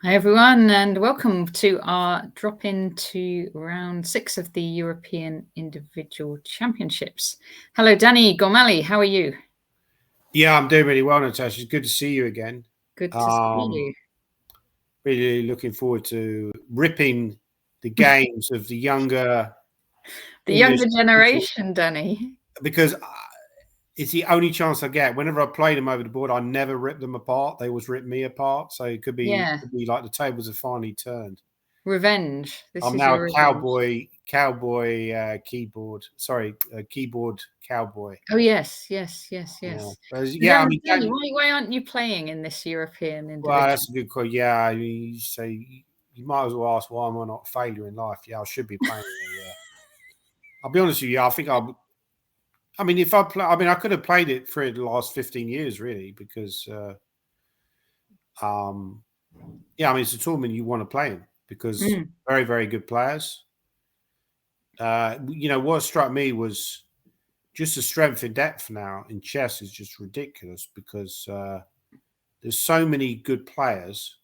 Hi everyone, and welcome to our drop into round 6 of the European Individual Championships. Hello, Danny Gormally. How are you? Yeah, I'm doing really well, Natasha. It's good to see you again. Good to see you. Really looking forward to ripping the games of the younger The English younger people generation, Danny. because it's the only chance I get. Whenever I play them over the board, I never rip them apart. They always rip me apart. So it could be Yeah, like the tables have finally turned. revenge. This I'm is now your a revenge. keyboard. Sorry, keyboard cowboy. Oh yes, yes. Yeah, Danny, I mean, why aren't you playing in this European well, Individual? that's a good call. Yeah, I mean, you say you might as well ask why am I not a failure in life? Yeah, I should be playing it. Yeah, I'll be honest with you. I think I'll. I mean, if I play, I mean, I could have played it for the last 15 years, really, because, um, yeah, I mean, it's a tournament you want to play in because very, very good players. What struck me was just the strength and depth now in chess is just ridiculous because there's so many good players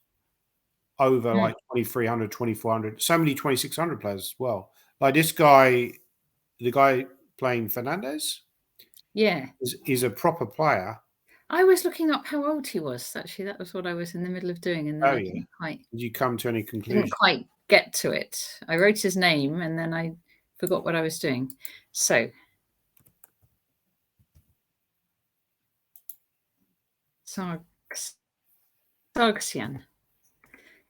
over like 2,300, 2,400, so many 2,600 players as well. Like this guy, the guy playing Fernandez, Yeah. is a proper player. I was looking up how old he was. Actually, that was what I was in the middle of doing, and then Oh, I yeah. Did you come to any didn't conclusion? quite get to it. I wrote his name, and then I forgot what I was doing. So, Sargsyan.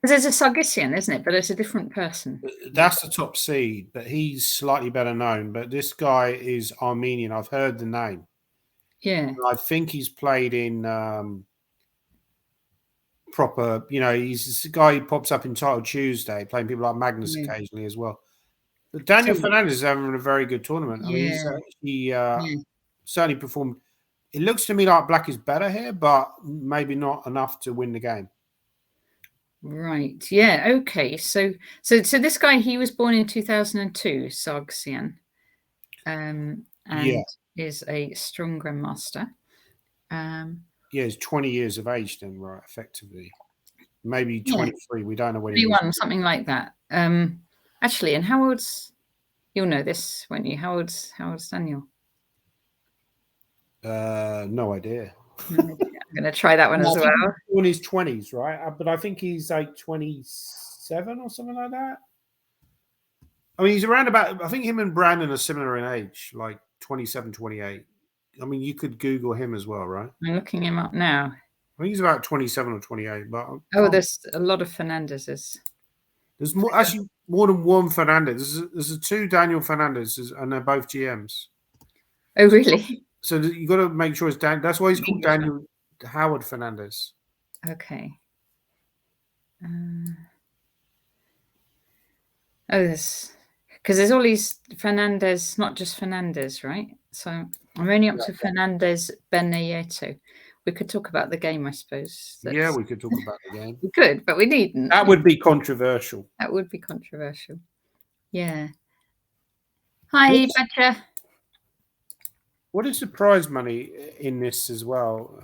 Because there's a Sargsyan, isn't it? But it's a different person. That's the top seed, but he's slightly better known. But this guy is Armenian. I've heard the name. Yeah. I think he's played in proper, he's this guy who pops up in Title Tuesday, playing people like Magnus Yeah. occasionally as well. But Daniel So, Fernandez is having a very good tournament. I mean, yeah. he Yeah. certainly performed. It looks to me like Black is better here, but maybe not enough to win the game. Right. Yeah. Okay. So this guy, he was born in 2002, Sargsyan, and Yeah. is a strong grandmaster. Yeah, he's 20 years of age then, right, effectively. Maybe Yeah. 23. We don't know when he was. 21, something like that. Actually, and how old's, you'll know this, won't you? How old's Daniel? No idea. I'm going to try that one as well. In his 20s, right? But I think he's like 27 or something like that. I mean, he's around about, I think him and Brandon are similar in age, like 27, 28. I mean, you could Google him as well, right? I'm looking him up now. I think he's about 27 or 28. But There's a lot of Fernandezes. There's actually more than one Fernandez. There's a two Daniel Fernandezes, and they're both GMs. Oh, really? So you got to make sure it's Dan. That's why he's called Daniel Howard Fernandez. Okay. There's because there's all these Fernandez, not just Fernandez, right? So I'm only up to Fernandez Beneyeto. We could talk about the game, I suppose. Yeah, we could talk about the game. We could, but we needn't. That would be controversial. That would be controversial. Yeah. Hi, Betcha. What is the prize money in this as well?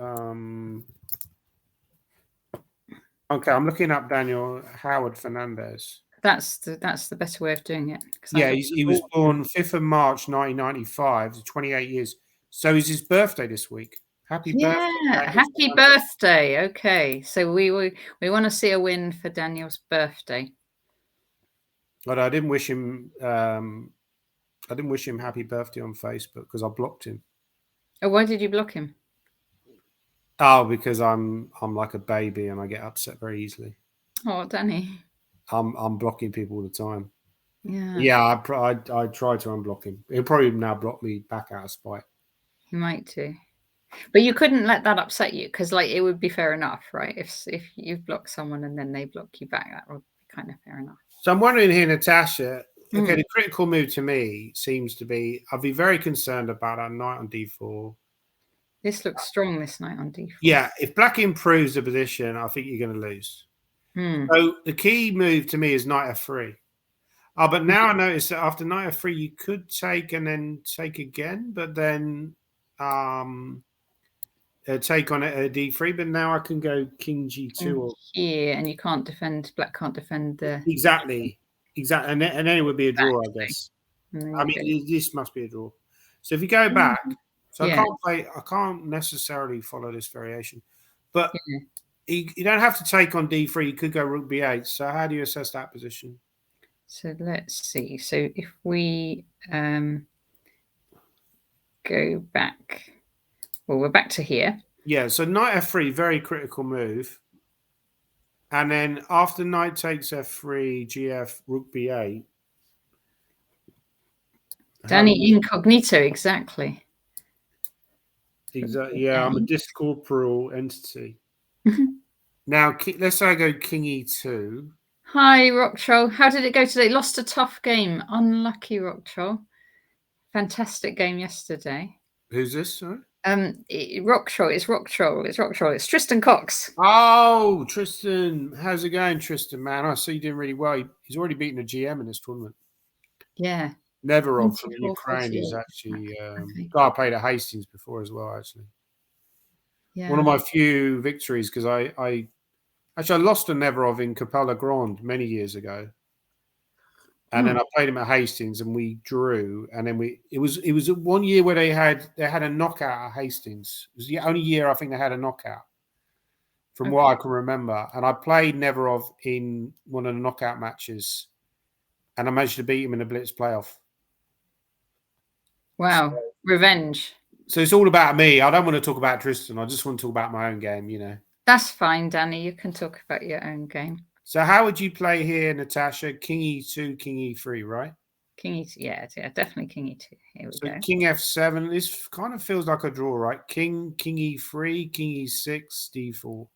Okay, I'm looking up Daniel Howard Fernandez. That's the better way of doing it. Yeah, he was born 5th of March 1995, 28 years. So is his birthday this week. Happy birthday. Yeah, happy birthday. Okay. So we want to see a win for Daniel's birthday. But I didn't wish him happy birthday on Facebook because I blocked him. Oh, why did you block him? Oh, because I'm like a baby and I get upset very easily. Oh, Danny. I'm blocking people all the time. Yeah. Yeah, I try to unblock him. He'll probably now block me back out of spite. He might too. But you couldn't let that upset you because, like, it would be fair enough, right? If you block someone and then they block you back, that would be kind of fair enough. So I'm wondering here, Natasha. Okay, the critical move to me seems to be I'll be very concerned about our knight on d4. This looks strong, this knight on d4. Yeah, if Black improves the position, I think you're going to lose. So the key move to me is knight f3. But now I notice that after knight f3, you could take and then take again, but then take on a d3, but now I can go king g2 or here, and you can't defend. Black can't defend the exactly, and then it would be a draw, I guess. I go. mean, this must be a draw. So if you go back, so Yeah. I can't necessarily follow this variation, but Yeah. you don't have to take on d3. You could go rook b8. So how do you assess that position? So let's see. So if we go back, well, we're back to here. Yeah. So knight f3, very critical move. And then after knight takes f3, gf, rook b8. Danny incognito, exactly. Exactly. Yeah, I'm a discorporeal entity. Now, let's say I go king e2. Hi, Rock Troll. How did it go today? Lost a tough game. Unlucky, Rock Troll. Fantastic game yesterday. Who's this? Sorry? Rock Troll. It's Rock Troll. It's Rock Troll. It's Tristan Cox. Oh, Tristan. How's it going, Tristan, man? I see you doing really well. He's already beaten a GM in this tournament. Yeah. Neverov from Ukraine is actually guy I played at Hastings before as well, actually. Yeah. One of my few victories, because I lost to Neverov in Capella Grande many years ago. And then I played him at Hastings and we drew. And then it was 1 year where they had a knockout at Hastings. It was the only year I think they had a knockout, from what I can remember. And I played Neverov in one of the knockout matches, and I managed to beat him in the Blitz playoff. Wow. So, revenge. So it's all about me. I don't want to talk about Tristan. I just want to talk about my own game, you know. That's fine, Danny. You can talk about your own game. So how would you play here, Natasha? King e2, king e3, right? King e2, yeah, definitely king e2. Here we go. King f7. This kind of feels like a draw, right? King e3, king e6, d4.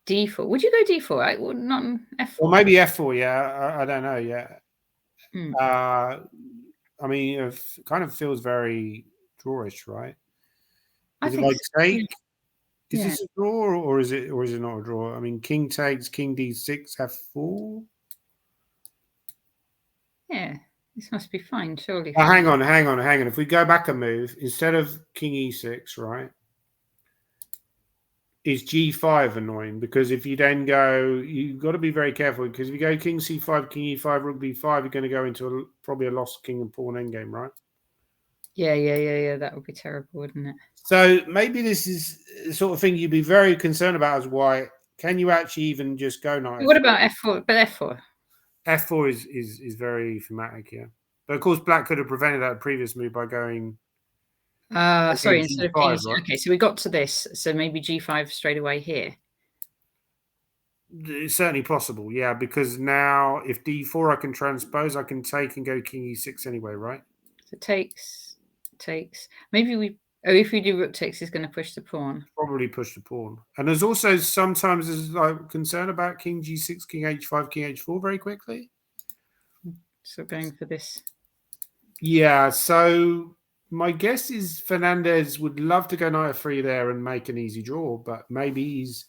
D4. Would you go D4? Right? Well, not F4. Or maybe F4. Yeah, I don't know. Yeah. I mean, it kind of feels very drawish, right? Is it like take? Is this a draw or is it not a draw? I mean, king takes, king d6, f4. Yeah, this must be fine, surely. Oh, hang on. If we go back a move, instead of king e6, right? Is g5 annoying? Because if you then go, you've got to be very careful, because if you go king c5, king e5, rook b5, you're going to go into probably a lost king and pawn endgame, right? Yeah. That would be terrible, wouldn't it? So maybe this is the sort of thing you'd be very concerned about as white. Can you actually even just go knight? What about f4? But f4. F4 is very thematic, yeah. But of course, black could have prevented that previous move by going. Sorry, instead of king. Right? Okay, so we got to this. So maybe g5 straight away here. It's certainly possible, yeah, because now if d4 I can transpose, I can take and go king e6 anyway, right? So takes. Maybe we. Oh, if we do rook takes, he's going to push the pawn. Probably push the pawn. And there's also sometimes there's like concern about king g6, king h5, king h4 very quickly. So going for this. Yeah, so my guess is Fernandez would love to go knight f3 there and make an easy draw, but maybe he's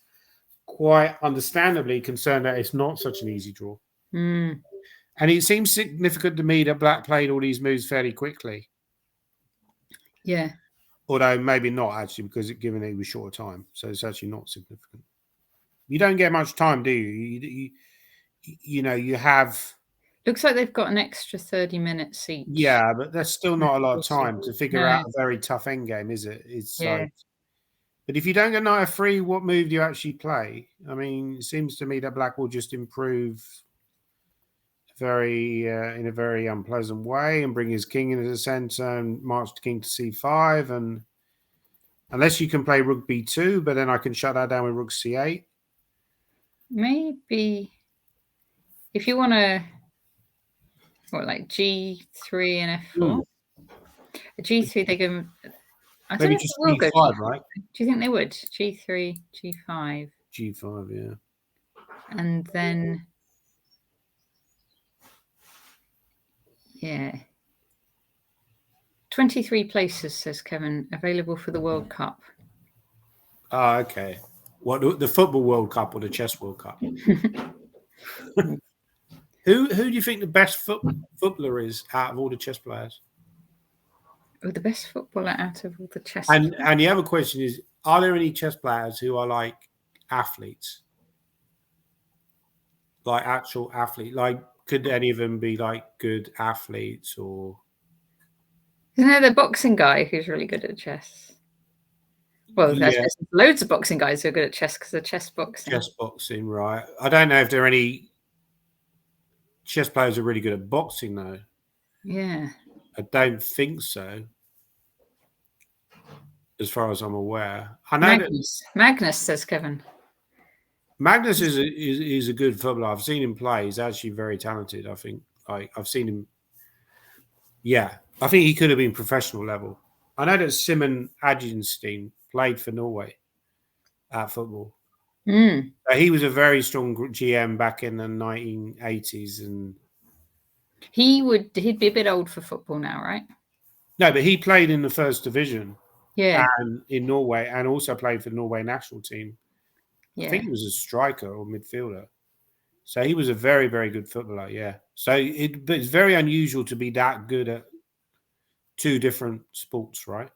quite understandably concerned that it's not such an easy draw. And it seems significant to me that black played all these moves fairly quickly. Yeah. Although maybe not actually, because given it was short time, so it's actually not significant. You don't get much time, do you? You know, you have. Looks like they've got an extra 30 minutes each. Yeah, but that's still not a lot of time to figure out a very tough endgame, is it? It's like. But if you don't get knight f3, what move do you actually play? I mean, it seems to me that black will just improve in a very unpleasant way and bring his king into the center and march the king to c5. And unless you can play rook b2, but then I can shut that down with rook c8. Maybe if you want to, like g3 and f4. G3, they go. I don't know if just they will g5, go right? Do you think they would? G3, g5. G5, yeah. And then, yeah. 23 places, says Kevin, available for the World Cup. Oh, okay. What, the football World Cup or the chess World Cup? Who do you think the best footballer is out of all the chess players? Oh, the best footballer out of all the chess players. And the other question is, are there any chess players who are like athletes, like actual athlete? Like, could any of them be like good athletes or? You know, the boxing guy who's really good at chess. Well, there's Yeah, loads of boxing guys who are good at chess because they're chess boxing. chess boxing, right? I don't know if there are any chess players who are really good at boxing though. Yeah. I don't think so, as far as I'm aware. I know that Magnus, says Kevin. Magnus is a good footballer. I've seen him play. He's actually very talented. I think. I've seen him. Yeah, I think he could have been professional level. I know that Simon Adjenstein played for Norway at football. He was a very strong GM back in the 1980s, and he'd be a bit old for football now, right? No, but he played in the first division, yeah, and in Norway, and also played for the Norway national team. Yeah. I think he was a striker or midfielder. So he was a very, very good footballer. Yeah. So but it's very unusual to be that good at two different sports, right?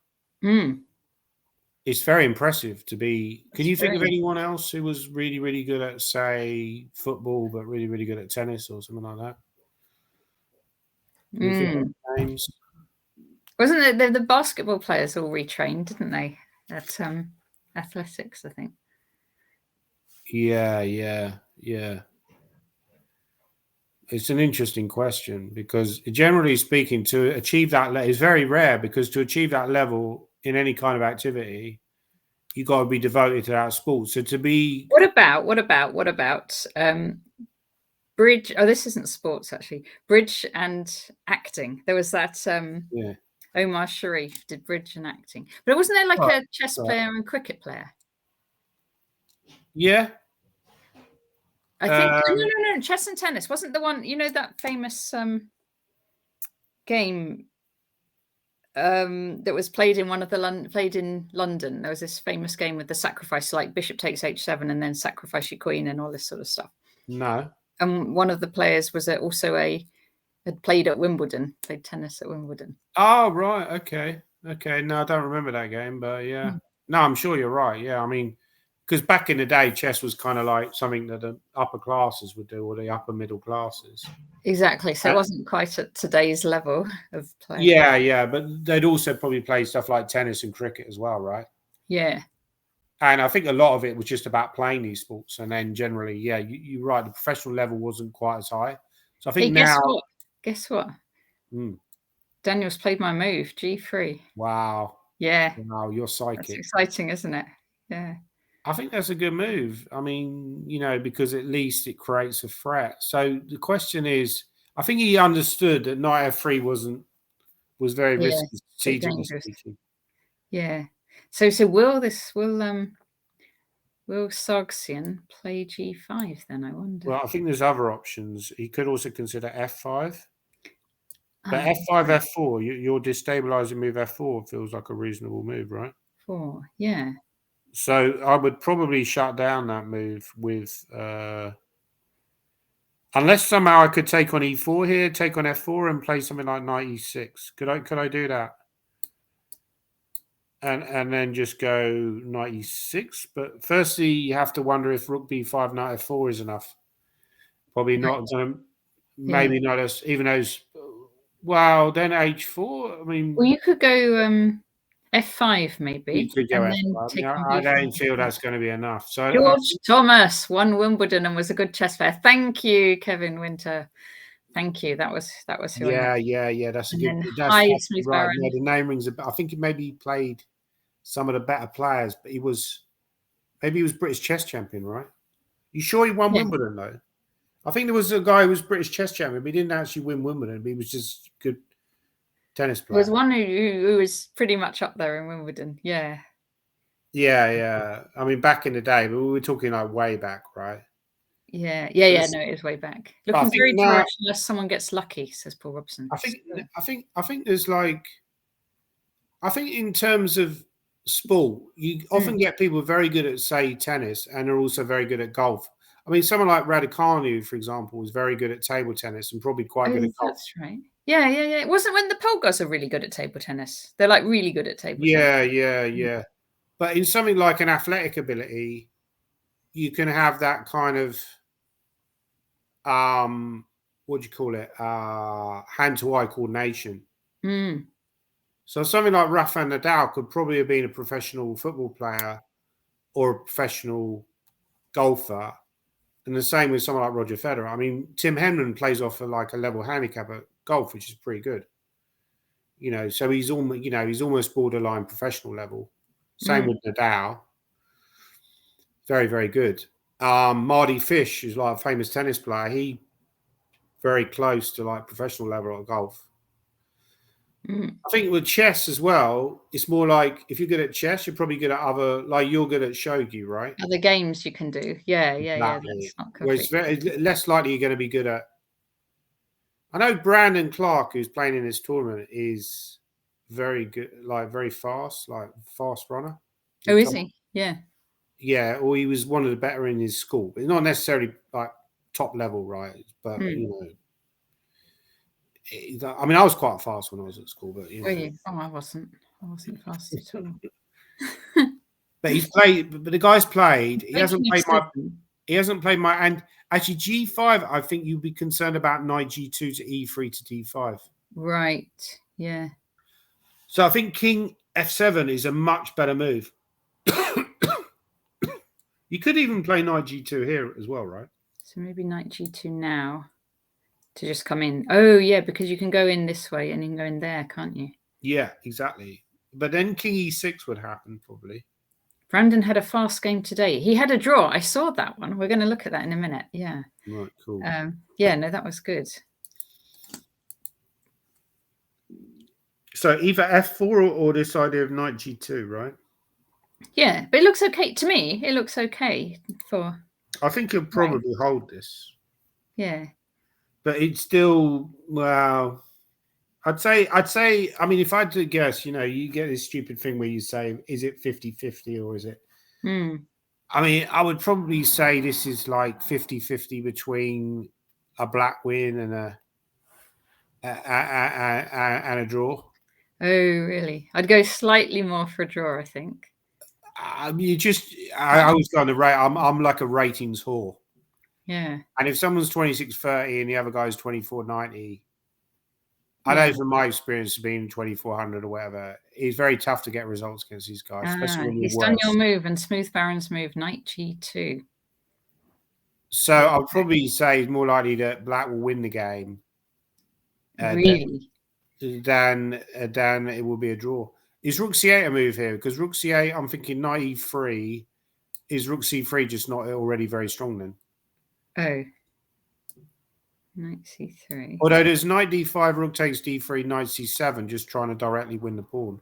It's very impressive to be. Can you think of anyone else who was really, really good at, say, football, but really, really good at tennis or something like that? Can you think of names? Wasn't it the basketball players all retrained, didn't they? At athletics, I think. Yeah. It's an interesting question because, generally speaking, to achieve that is very rare, because to achieve that level in any kind of activity, you got to be devoted to that sport. So to be, what about bridge? Oh, this isn't sports actually. Bridge and acting. There was that. Omar Sharif did bridge and acting, but wasn't there like a chess player and cricket player? Yeah. I think no, chess and tennis wasn't the one. You know that famous game that was played in played in London. There was this famous game with the sacrifice, like bishop takes h7 and then sacrifice your queen and all this sort of stuff. No. And one of the players was had played at Wimbledon, played tennis at Wimbledon. Oh, right. Okay. No, I don't remember that game, but yeah. No, I'm sure you're right. Yeah. I mean, because back in the day, chess was kind of like something that the upper classes would do, or the upper middle classes. Exactly. So it wasn't quite at today's level of play. Yeah. But they'd also probably play stuff like tennis and cricket as well, right? Yeah. And I think a lot of it was just about playing these sports. And then generally, yeah, you're right, the professional level wasn't quite as high. So I think now... Guess what? Daniel's played my move, G3. Wow. Yeah. Wow, you're psychic. That's exciting, isn't it? Yeah. I think that's a good move. I mean, because at least it creates a threat. So the question is, I think he understood that knight f3 was very risky strategically speaking. Yeah. So will Sargsyan play G5 then, I wonder? Well, I think there's other options. He could also consider f5. But f5, f4, your destabilizing move f4 feels like a reasonable move, right? 4, yeah. So I would probably shut down that move with, unless somehow I could take on e4 here, take on f4, and play something like knight e6. Could I do that? And then just go knight e6. But firstly, you have to wonder if rook b5, knight f4 is enough. Probably not. Maybe not as, even those. Well, then h4. I mean, well, you could go f5 maybe. You could go f5. I don't feel that's going to be enough. So George Thomas won Wimbledon and was a good chess player. Thank you, Kevin Winter. Thank you. That was who. Yeah. That's a good. That's right. Yeah, the name rings a bell. I think maybe he played some of the better players, but he was British chess champion, right? You sure he won Wimbledon though? I think there was a guy who was British chess champion, but he didn't actually win Wimbledon. But he was just good tennis player. There was one who was pretty much up there in Wimbledon. Yeah. Yeah. I mean, back in the day, but we were talking like way back, right? Yeah. No, it is way back. Looking very dry unless someone gets lucky, says Paul Robson. I think there's like, I think in terms of sport, you often get people very good at, say, tennis, and are also very good at golf. I mean, someone like Raducanu, for example, was very good at table tennis and probably quite good at golf. That's right. Yeah. It wasn't when the Polgars are really good at table tennis. They're like really good at table tennis. Yeah. But in something like an athletic ability, you can have that kind of what do you call it? Hand-to-eye coordination. Mm. So something like Rafa Nadal could probably have been a professional football player or a professional golfer. And the same with someone like Roger Federer. I mean, Tim Henman plays off like a level handicap at golf, which is pretty good. You know, so he's almost borderline professional level. Same with Nadal. Very, very good. Marty Fish is like a famous tennis player. He very close to like professional level at golf. I think with chess as well, it's more like if you're good at chess, you're probably good at other, like you're good at shogi, right? Other games you can do. Yeah. Exactly. That's not Whereas completely. very less likely you're going to be good at. I know Brandon Clark, who's playing in this tournament, is very good, like very fast, like fast runner. Oh, is he? Yeah. Yeah, or he was one of the better in his school, but not necessarily like top level, right? But you know, I mean, I was quite fast when I was at school, but you know. Were you? Oh, I wasn't fast at all. But he's played. But the guy's played. He hasn't Speaking of played my. Stephen, He hasn't played my. And actually, G5. I think you'd be concerned about knight G2 to E3 to D5. right. Yeah. So I think King F7 is a much better move. You could even play knight G2 here as well, right? So maybe knight G2 now to just come in. Oh, yeah, because you can go in this way and you can go in there, can't you? Yeah, exactly. But then King E6 would happen probably. Brandon had a fast game today. He had a draw. I saw that one. We're going to look at that in a minute. Yeah. Right, cool. Yeah, no, that was good. So either F4 or this idea of knight G2, right? Yeah, but it looks okay to me. It looks okay for. I think he'll probably hold this. Yeah. But it's still, well, I'd say, I mean, if I had to guess, you know, you get this stupid thing where you say, is it 50-50 or is it? I mean, I would probably say this is like 50-50 between a black win and a draw. Oh, really? I'd go slightly more for a draw, I think. I mean, I was going to rate. I'm like a ratings whore. Yeah. And if someone's 26-30 and the other guy's 24-90, I know from my experience of being 2400 or whatever, it's very tough to get results against these guys, especially when you're He's done your move and Smooth Baron's move, knight G2. So I'll probably say it's more likely that black will win the game. Really? Than it will be a draw. Is Rook C8 a move here? Because Rook C8, I'm thinking knight E3. Is Rook C3 just not already very strong then? Oh. Knight C3. Although there's knight D5, Rook takes D3, knight C7, just trying to directly win the pawn.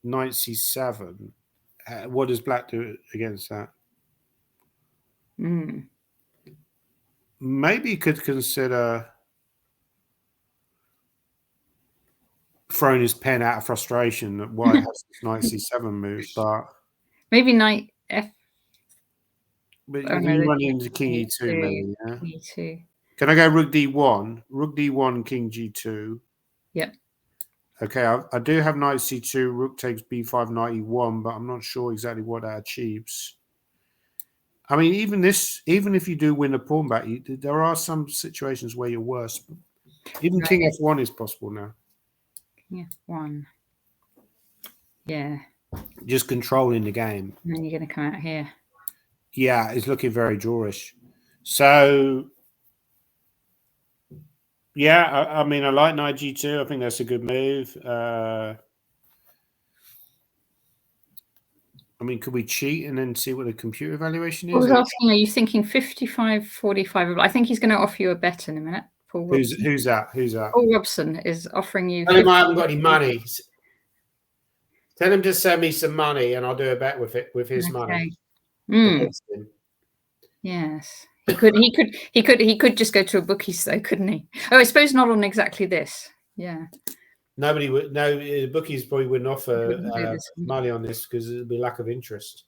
Knight C7. What does black do against that? Maybe you could consider throwing his pen out of frustration that white has this knight C7 move, but maybe knight F. But you run into King E2, maybe, yeah? E2. Can I go Rook D1? Rook D1, King G2. Yep. Okay, I do have Knight C2, Rook takes B5, Knight E1, but I'm not sure exactly what that achieves. I mean, even if you do win a pawn back, there are some situations where you're worse. Even King F1 is possible now. King F1. Yeah. Just controlling the game. And then you're going to come out here. Yeah, it's looking very drawish. So, yeah, I mean, I like Knight G2. I think that's a good move. I mean, could we cheat and then see what the computer evaluation is? I was asking, are you thinking 55, 45? I think he's going to offer you a bet in a minute. Paul Who's that? Who's that? Paul Robson is offering you. Tell him I haven't got any money. Tell him to send me some money, and I'll do a bet with his money. Yes, he could just go to a bookies though, couldn't he? Oh, I suppose not on exactly this. Yeah. Nobody would. No, the bookies probably wouldn't offer money on this because there'd be lack of interest.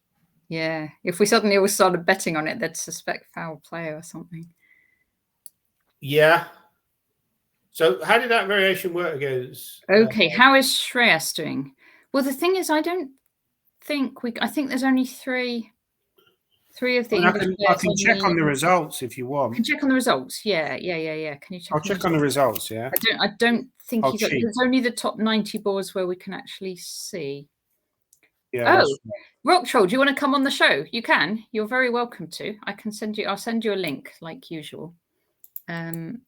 Yeah, if we suddenly all started betting on it, they'd suspect foul play or something. Yeah. So how did that variation work against? Okay, how is Shreyas doing? Well, the thing is, I don't think I think there's only three of the I English players. can check on the results if you want. Can check on the results. Yeah. Can you check? I'll check on the results. Yeah. I don't think I'll cheat. there's only the top 90 boards where we can actually see. Yeah. Oh, Rock Troll, do you want to come on the show? You can. You're very welcome to. I'll send you a link like usual. And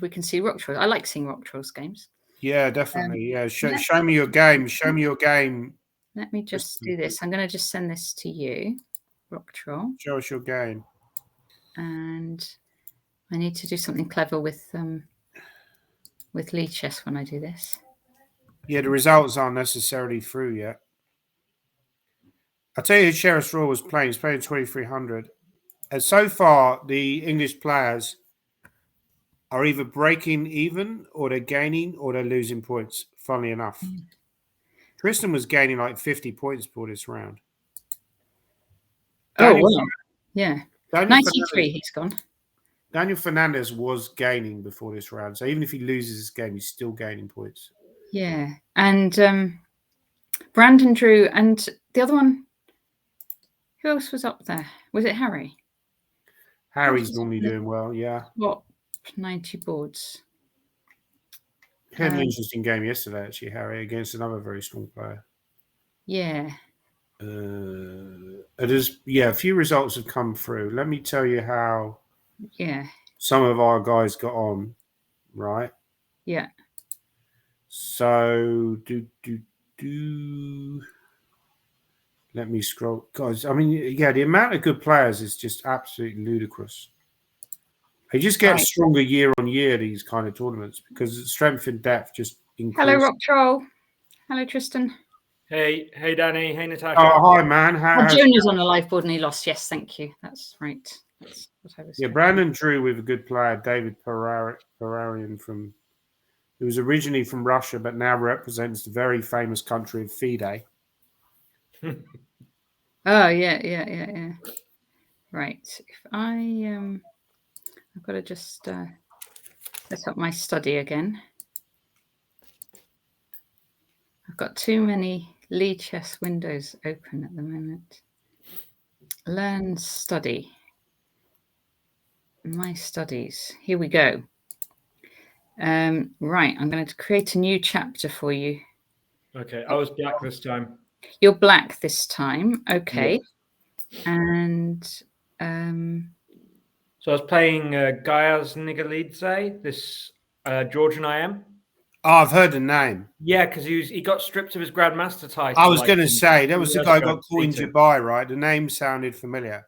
we can see Rock Troll. I like seeing Rock Troll's games. Yeah, definitely. Yeah. Show me your game. Show me your game. Let me just do this. I'm going to just send this to you, Rock Troll. Show us your game. And I need to do something clever with lead chess when I do this. Yeah, the results aren't necessarily through yet. I'll tell you who Sheriff Royal was playing. He's playing 2300. And so far, the English players are either breaking even, or they're gaining, or they're losing points, funnily enough. Tristan was gaining like 50 points for this round. Wow. Yeah. 93, he's gone. Daniel Fernandez was gaining before this round. So even if he loses this game, he's still gaining points. Yeah. And Brandon Drew and the other one, who else was up there? Was it Harry? Harry's normally doing well, yeah. What, 90 boards? He had an interesting game yesterday, actually, Harry, against another very strong player. Yeah. A few results have come through. Let me tell you how some of our guys got on, right? Yeah. So let me scroll. Guys, I mean, yeah, the amount of good players is just absolutely ludicrous. They just get stronger year on year, these kind of tournaments, because strength and depth just increase. Hello, Rock Troll. Hello, Tristan. Hey, Danny. Hey, Natasha. Oh, hi, man. Junior's on the live board and he lost. Yes, thank you. That's right. That's what I was saying. Brandon Drew with a good player, David Perarian who was originally from Russia, but now represents the very famous country of FIDE. Oh, yeah. Right. If I've got to just set up my study again. I've got too many lead chess windows open at the moment. Learn study. My studies. Here we go. Right, I'm going to create a new chapter for you. Okay, I was black this time. You're black this time. Okay. Yeah. And so I was playing Gayaz Nigalidze, this Georgian IM. Oh, I've heard the name. Yeah, because he got stripped of his Grandmaster title. I was going to say, that was the guy who got caught in Dubai, right? The name sounded familiar.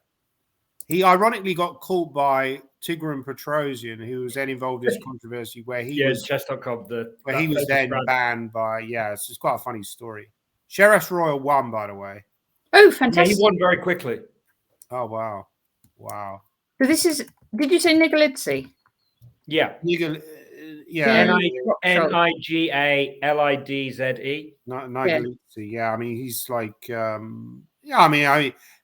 He ironically got caught by Tigran Petrosian, who was then involved in this controversy where he was chess.com, where he was then banned by it's quite a funny story. Sheriff Royal won, by the way. Oh, fantastic. Yeah, he won very quickly. Oh wow. So this is, did you say Nigalidze? Yeah. Nigalidze. Nigalidze. Yeah, I mean he's like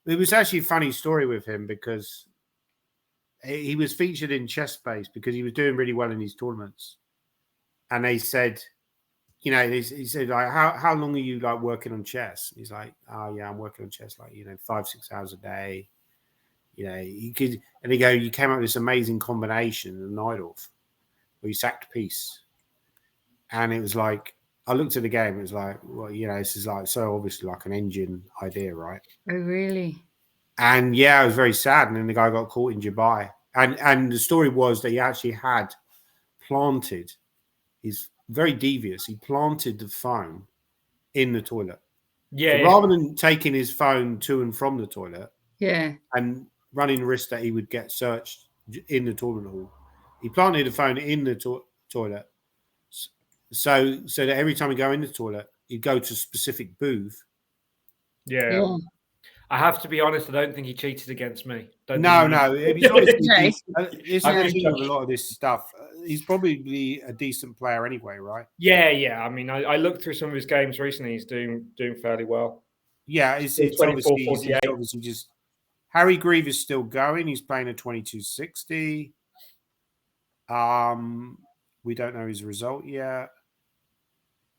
it was actually a funny story with him because he was featured in Chess Space because he was doing really well in these tournaments. And they said, he said, like, how long are you like working on chess? He's like, oh yeah, I'm working on chess like 5-6 hours a day. You could, and they go, you came up with this amazing combination in Neidorf where you sacked piece. And it was like, I looked at the game, it was like, well, this is like so obviously like an engine idea, right? Oh, really? And yeah, I was very sad. And then the guy got caught in Dubai. And the story was that he actually had planted, he's very devious, he planted the phone in the toilet. Yeah. So rather than taking his phone to and from the toilet, and running the risk that he would get searched in the toilet hall, he planted the phone in the toilet. So that every time he go in the toilet, he'd go to a specific booth. Yeah. I have to be honest, I don't think he cheated against me. No. He's obviously it's with a lot of this stuff. He's probably a decent player anyway, right? Yeah. I mean, I looked through some of his games recently. He's doing fairly well. Yeah, it's obviously just Harry Grieve is still going. He's playing a 2260. We don't know his result yet.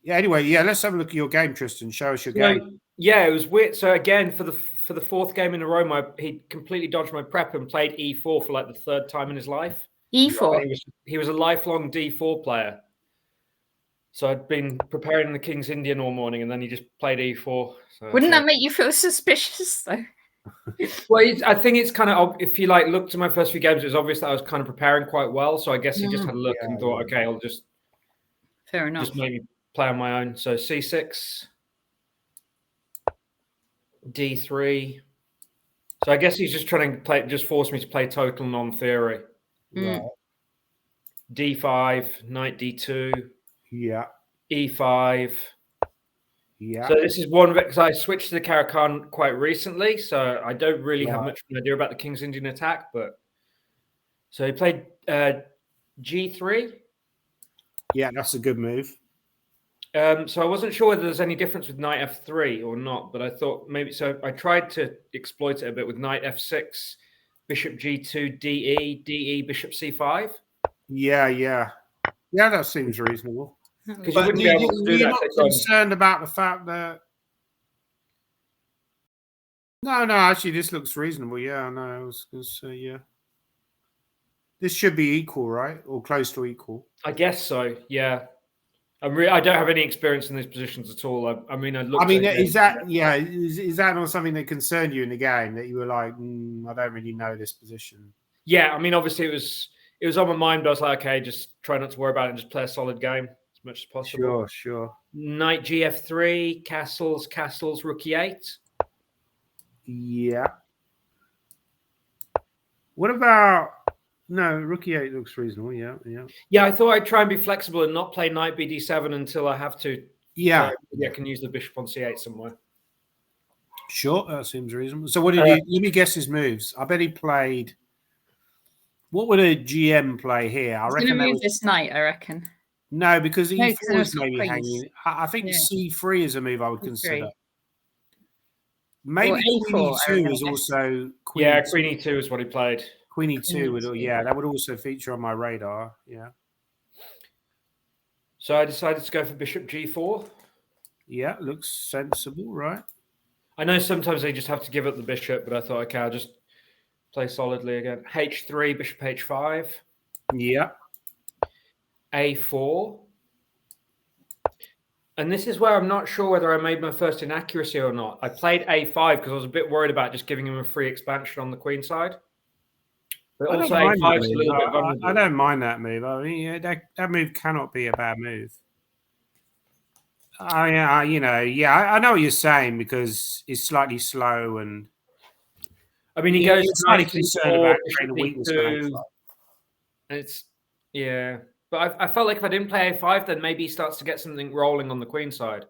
Yeah. Anyway, yeah. Let's have a look at your game, Tristan. Show us your game. Yeah, it was weird. So again, for the fourth game in a row, he completely dodged my prep and played E4 for like the third time in his life. E4. He was a lifelong D4 player. So I'd been preparing the King's Indian all morning, and then he just played E4. So Wouldn't that make you feel suspicious, though? Well, I think it's kind of, if you like looked at my first few games, it was obvious that I was kind of preparing quite well. So I guess he just had a look and thought, okay, I'll just fair enough. Just maybe play on my own. So C6, D3. So I guess he's just trying to just force me to play total non-theory. Right. D5, knight D2. Yeah. E5. Yeah. So this is one because I switched to the Caracan quite recently, so I don't really have much of an idea about the King's Indian attack. But so he played G3. Yeah, that's a good move. So I wasn't sure whether there's any difference with knight F3 or not, but I thought maybe so. I tried to exploit it a bit with knight F6, bishop G2, DE, bishop C5. Yeah. That seems reasonable. Because you wouldn't be able to do you're that. not concerned about the fact that. No, actually, this looks reasonable. Yeah, no, I was going to say, yeah. This should be equal, right? Or close to equal. I guess so, yeah. I don't have any experience in these positions at all. Is that not something that concerned you in the game, that you were like, I don't really know this position? Yeah, I mean, obviously it was on my mind, but I was like, okay, just try not to worry about it and just play a solid game as much as possible. Sure. Knight GF3, castles, rook E8. Yeah. What about... No, rook E8 looks reasonable. Yeah. Yeah, I thought I'd try and be flexible and not play knight BD7 until I have to. Yeah. I can use the bishop on C8 somewhere. Sure, that seems reasonable. So what did he... Let me guess his moves. I bet he played... What would a GM play here? I reckon they move this knight, I reckon. No, because E4 is maybe hanging. I think Yeah. C3 is a move I would consider. Maybe Queen E2 is also... Queen E2 is what he played. Queen E2 would, that would also feature on my radar. Yeah. So I decided to go for bishop G4. Yeah, looks sensible, right? I know sometimes they just have to give up the bishop, but I thought, okay, I'll just play solidly again. H3, bishop H5. Yeah. A4. And this is where I'm not sure whether I made my first inaccuracy or not. I played A5 because I was a bit worried about just giving him a free expansion on the queen side. But also A5 is a little bit vulnerable. I don't mind that move. I mean, that move cannot be a bad move. I know what you're saying because it's slightly slow and. I mean, he goes slightly concerned about bishop the weakness. But I felt like if I didn't play A5, then maybe he starts to get something rolling on the queen side.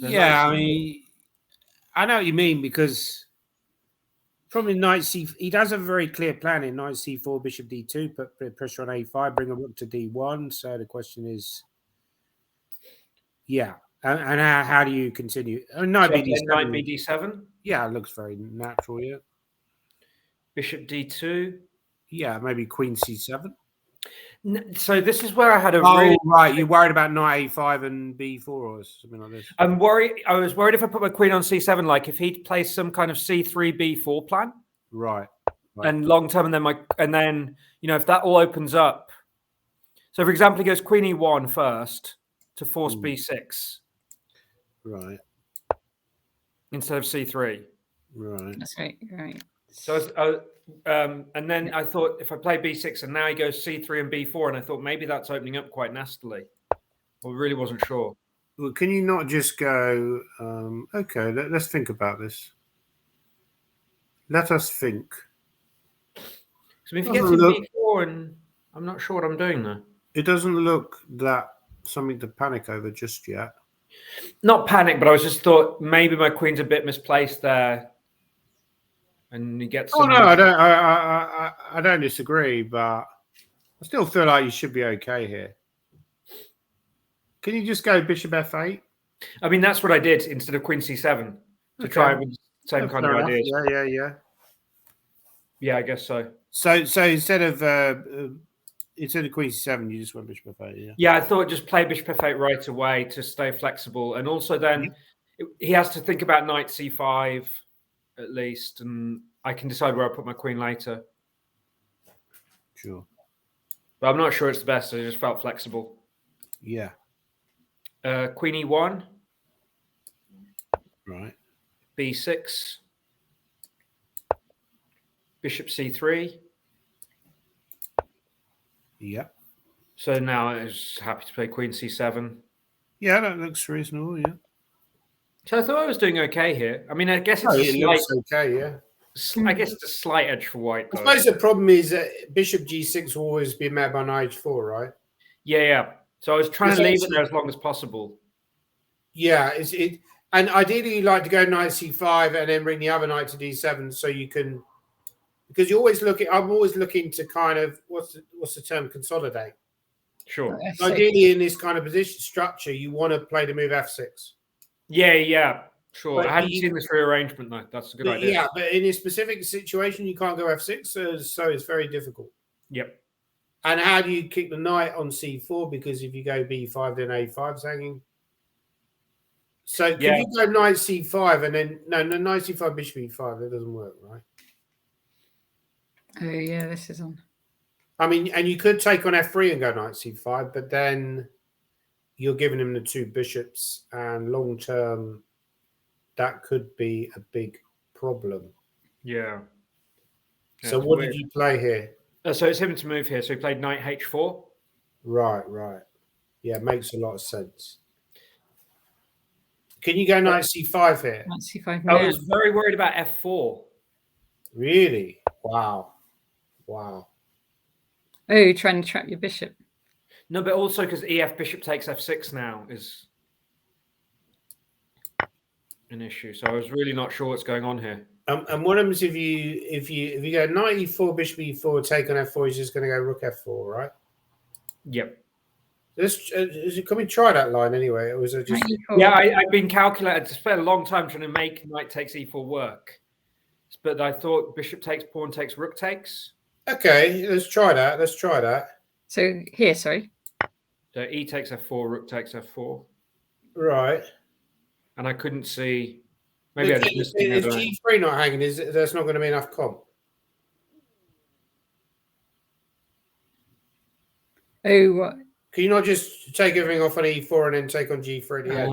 I mean, I know what you mean because probably knight C. He does have a very clear plan in knight C4, bishop D2, put pressure on A5, bring a rook to D1. So the question is, and how do you continue? Knight BD7. Yeah, it looks very natural. Yeah. Bishop D2. Yeah, maybe Queen C7. So this is where I had a right. You're worried about knight A5 and B4 or something like this. I was worried if I put my queen on C7, like if he'd play some kind of C3 B4 plan, right. And long term, and then if that all opens up. So for example, he goes Queen E1 first to force B6, right, instead of C3. Right. That's right. So and then I thought if I play B6 and now he goes C3 and B4, and I thought maybe that's opening up quite nastily. Well, really wasn't sure. Well, can you not just go, okay, let's think about this. Let us think. So if he gets in B4, and I'm not sure what I'm doing there. It doesn't look that something to panic over just yet. Not panic, but I was just thought maybe my queen's a bit misplaced there. And he gets. Oh no, I don't disagree, but I still feel like you should be okay here. Can you just go bishop F8? I mean, that's what I did instead of Queen C7 to try with the same kind of ideas. Yeah. Yeah, I guess so. So instead of instead of queen c7, you just went bishop f8. Yeah. Yeah, I thought just play bishop f8 right away to stay flexible, and also then he has to think about knight c5 at least, and I can decide where I put my queen later. Sure. But I'm not sure it's the best. I just felt flexible. Yeah. Queen e1. Right. b6. Bishop c3. Yeah. So now I was happy to play queen c7. Yeah, that looks reasonable. Yeah. So I thought I was doing okay here. I mean, I guess it's it looks okay. Yeah. I guess it's a slight edge for white. I suppose the problem is that bishop g6 will always be met by knight h4, right? Yeah. So I was trying to leave it there as long as possible. Yeah, and ideally you like to go knight c5 and then bring the other knight to d7, so you can, because you're always looking. I'm always looking to kind of what's the term, consolidate. Sure. Ideally, in this kind of position structure, you want to play the move f6. Yeah. Sure. But I hadn't seen this rearrangement though. That's a good idea. Yeah, but in a specific situation, you can't go f6, so it's very difficult. Yep. And how do you kick the knight on c4? Because if you go b5, then a5's hanging. So can you go knight c5 and then no knight c5 bishop e5? That doesn't work, right? Oh yeah, this is on. I mean, and you could take on f3 and go knight c5, but then you're giving him the two bishops, and long term, that could be a big problem. Yeah. So what did you play here? So it's him to move here. So he played knight h4. Right. Yeah, makes a lot of sense. Can you go knight c5 here? Knight c5. I was very worried about f4. Really? Wow. Oh, you're trying to trap your bishop. No, but also because ef bishop takes f6 now is an issue. So I was really not sure what's going on here. And what happens if you go knight e4, bishop e4, take on f4? He's just going to go rook f4, right? Yep. Can we try that line anyway? Or was it just? Yeah, I've been calculating. I spent a long time trying to make knight takes e4 work, but I thought bishop takes, pawn takes, rook takes. Okay, let's try that. So here, sorry. So e takes f4, rook takes f4. Right. And I couldn't see. Maybe I just missed it. If g3 not hanging, there's not going to be enough comp. Oh, what? Can you not just take everything off on e4 and then take on g3 at the end?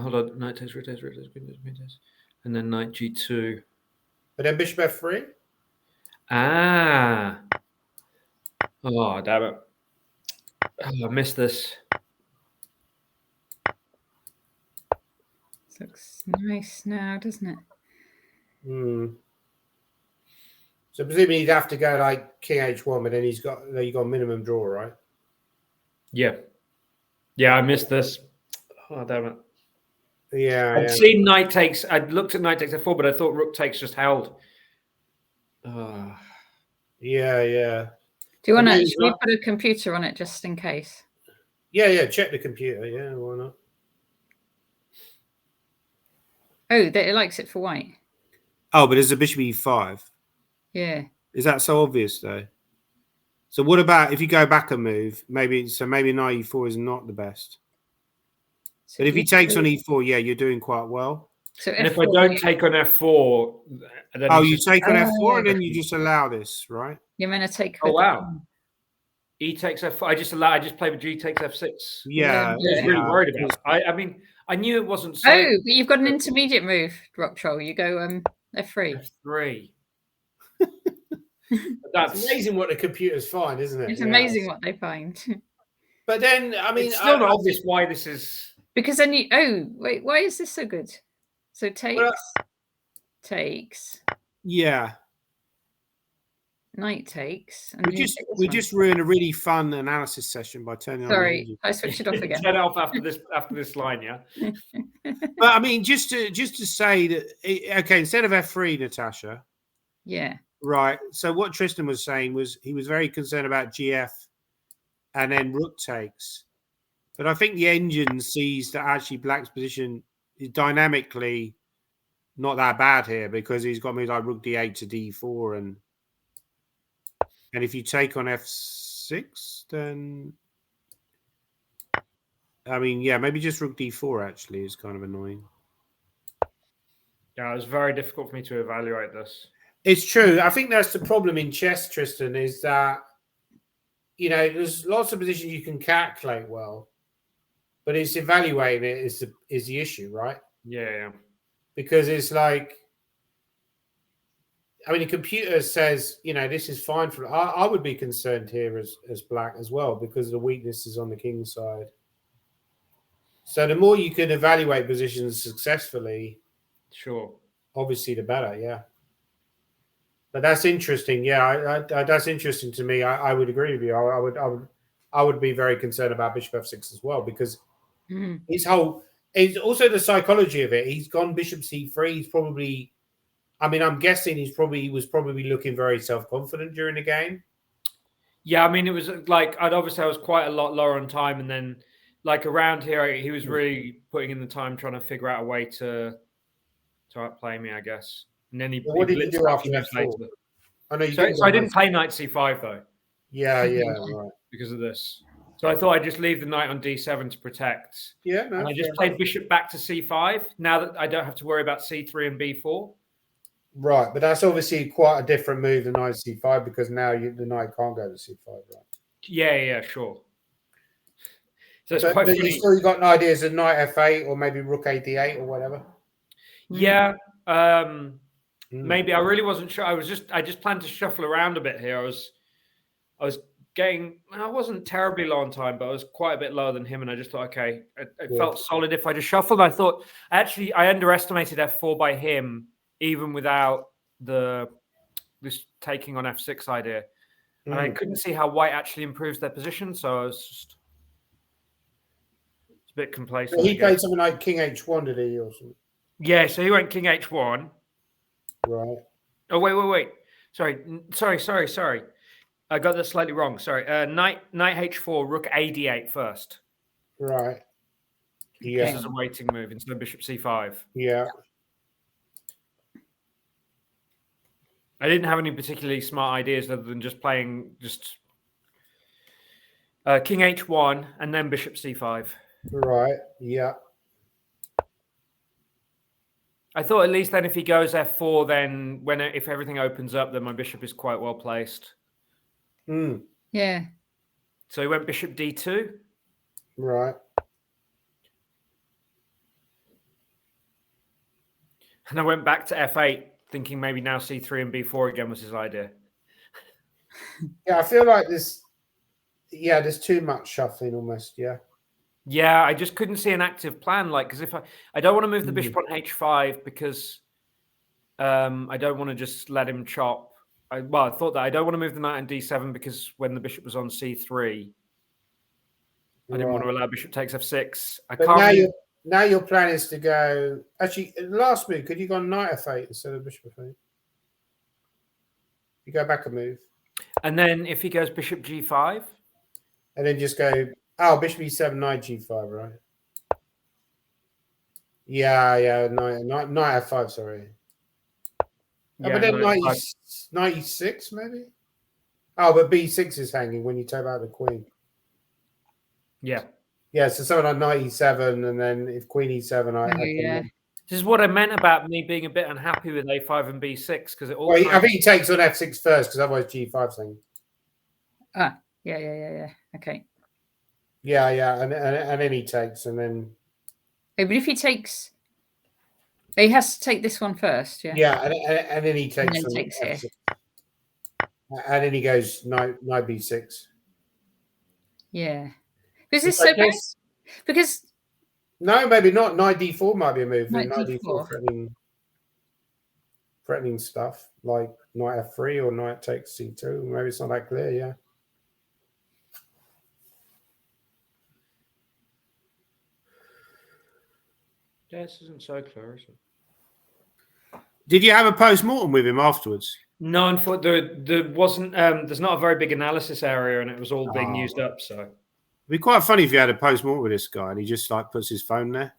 Hold on. Knight takes, rook takes, rook takes, queen takes, queen takes. And then knight g2. But then bishop f3? Ah. Oh, damn it. Oh, I missed this. Looks nice now, doesn't it? So presumably he'd have to go like king h1, but then you got a minimum draw, right? Yeah, I missed this. Oh, damn it. Yeah. I'd seen knight takes. I'd looked at knight takes f4, but I thought rook takes just held. Yeah. Do you want to? Should we put a computer on it just in case? Yeah. Check the computer. Yeah, why not? Oh, it likes it for white. Oh, but there's a bishop e5. Yeah. Is that so obvious though? So what about if you go back a move? Maybe knight e4 is not the best. But if he takes on e4, yeah, you're doing quite well. So and if I don't take on f4, then you take on f4 and then you just allow this, right? You're meant to take. Oh wow. E takes f4. I just play with g takes f6. Yeah. I was really worried about it. I mean, I knew it wasn't so. Oh, but you've got an intermediate move, Rock Troll. You go f3. F3. That's amazing what the computers find, isn't it? It's amazing what they find. But then, I mean, it's still not obvious why this is. Because then you. Oh wait, why is this so good? So takes. Yeah. Knight takes. And we just ruined a really fun analysis session by turning on. Sorry, I switched it off again. Turn it off after this line, yeah. But I mean, just to say that, okay, instead of f3, Natasha. Yeah. Right. So what Tristan was saying was he was very concerned about gf, and then rook takes. But I think the engine sees that actually Black's position is dynamically not that bad here, because he's got moves like rook d8 to d4, and if you take on f6, f6, then I mean, yeah, maybe just rook d4 actually is kind of annoying. Yeah, it was very difficult for me to evaluate this. It's true. I think that's the problem in chess, Tristan, is that, you know, there's lots of positions you can calculate well, but it's evaluating it is the issue, right? Yeah. Because it's like, I mean, the computer says, you know, this is fine for. I would be concerned here as black as well because the weakness is on the king side. So the more you can evaluate positions successfully, Sure, obviously the better. Yeah. But that's interesting. Yeah, that's interesting to me. I would agree with you. I would be very concerned about bishop f6 as well because his whole. It's also the psychology of it. He's gone bishop c3. He's probably. I mean, I'm guessing he was probably looking very self-confident during the game. Yeah, I mean, it was like I was quite a lot lower on time, and then like around here, he was really putting in the time trying to figure out a way to outplay me, I guess. And then he What did you blitzed do a after few moves f4? later. I know you So I didn't play knight c5 though. Yeah, right. Because of this. So I thought I'd just leave the knight on d7 to protect. Yeah, no, and I just played bishop back to c5. Now that I don't have to worry about c3 and b4. Right, but that's obviously quite a different move than knight c5 because now the knight can't go to c5, right? Yeah, sure. So it's but quite funny. You still got ideas of knight f8 or maybe rook a d8 or whatever? Yeah. Maybe I really wasn't sure. I just planned to shuffle around a bit here. I was getting, I wasn't terribly low on time, but I was quite a bit lower than him. And I just thought, okay, it felt solid if I just shuffled. I thought, actually, I underestimated f4 by him, even without this taking on f6 idea. And I couldn't see how white actually improves their position. So I was just a bit complacent. So he played something like king h1, did he? Or something? Yeah, so he went king h1. Right. Oh, wait. Sorry. I got that slightly wrong. Sorry. Knight h4, rook a d8 first. Right. Yeah. This is a waiting move instead of bishop c5. Yeah. I didn't have any particularly smart ideas other than just playing king h1 and then bishop c5. Right. Yeah. I thought at least then if he goes f4, then if everything opens up, then my bishop is quite well placed. Yeah. So he went bishop d2. Right. And I went back to f8, thinking maybe now c3 and b4 again was his idea. Yeah, I feel like there's too much shuffling almost, yeah. Yeah, I just couldn't see an active plan. Like, because if I don't want to move the bishop on h5 because I don't want to just let him chop. I thought that I don't want to move the knight on d7 because when the bishop was on c3, I didn't want to allow bishop takes f6. Now your plan is to go. Actually, last move, could you go knight f8 instead of bishop f8? You go back a move. And then if he goes bishop g5? And then just go, bishop e7, knight g5, right? Yeah, knight f5, sorry. Yeah, but then knight e6, maybe? Oh, but b6 is hanging when you take out the queen. Yeah. Yeah, so something like knight e7, and then if queen e7, I This is what I meant about me being a bit unhappy with a5 and b6 because it all. I think he takes on f6 first because otherwise g5's hanging. Yeah. Okay. Yeah, and then he takes, and then. But if he takes, he has to take this one first. Yeah. Yeah, and then he takes. And then takes here. And then he goes knight b6. Yeah. Because it's so bad. Because. No, maybe not. Knight d4 might be a move. Knight d4 threatening stuff like knight f3 or knight takes c2. Maybe it's not that clear. Yeah. Yeah, this isn't so clear, is it? Did you have a post-mortem with him afterwards? No, unfortunately, there wasn't. There's not a very big analysis area, and it was all being used up. So it'd be quite funny if you had a post-mortem with this guy and he just like puts his phone there.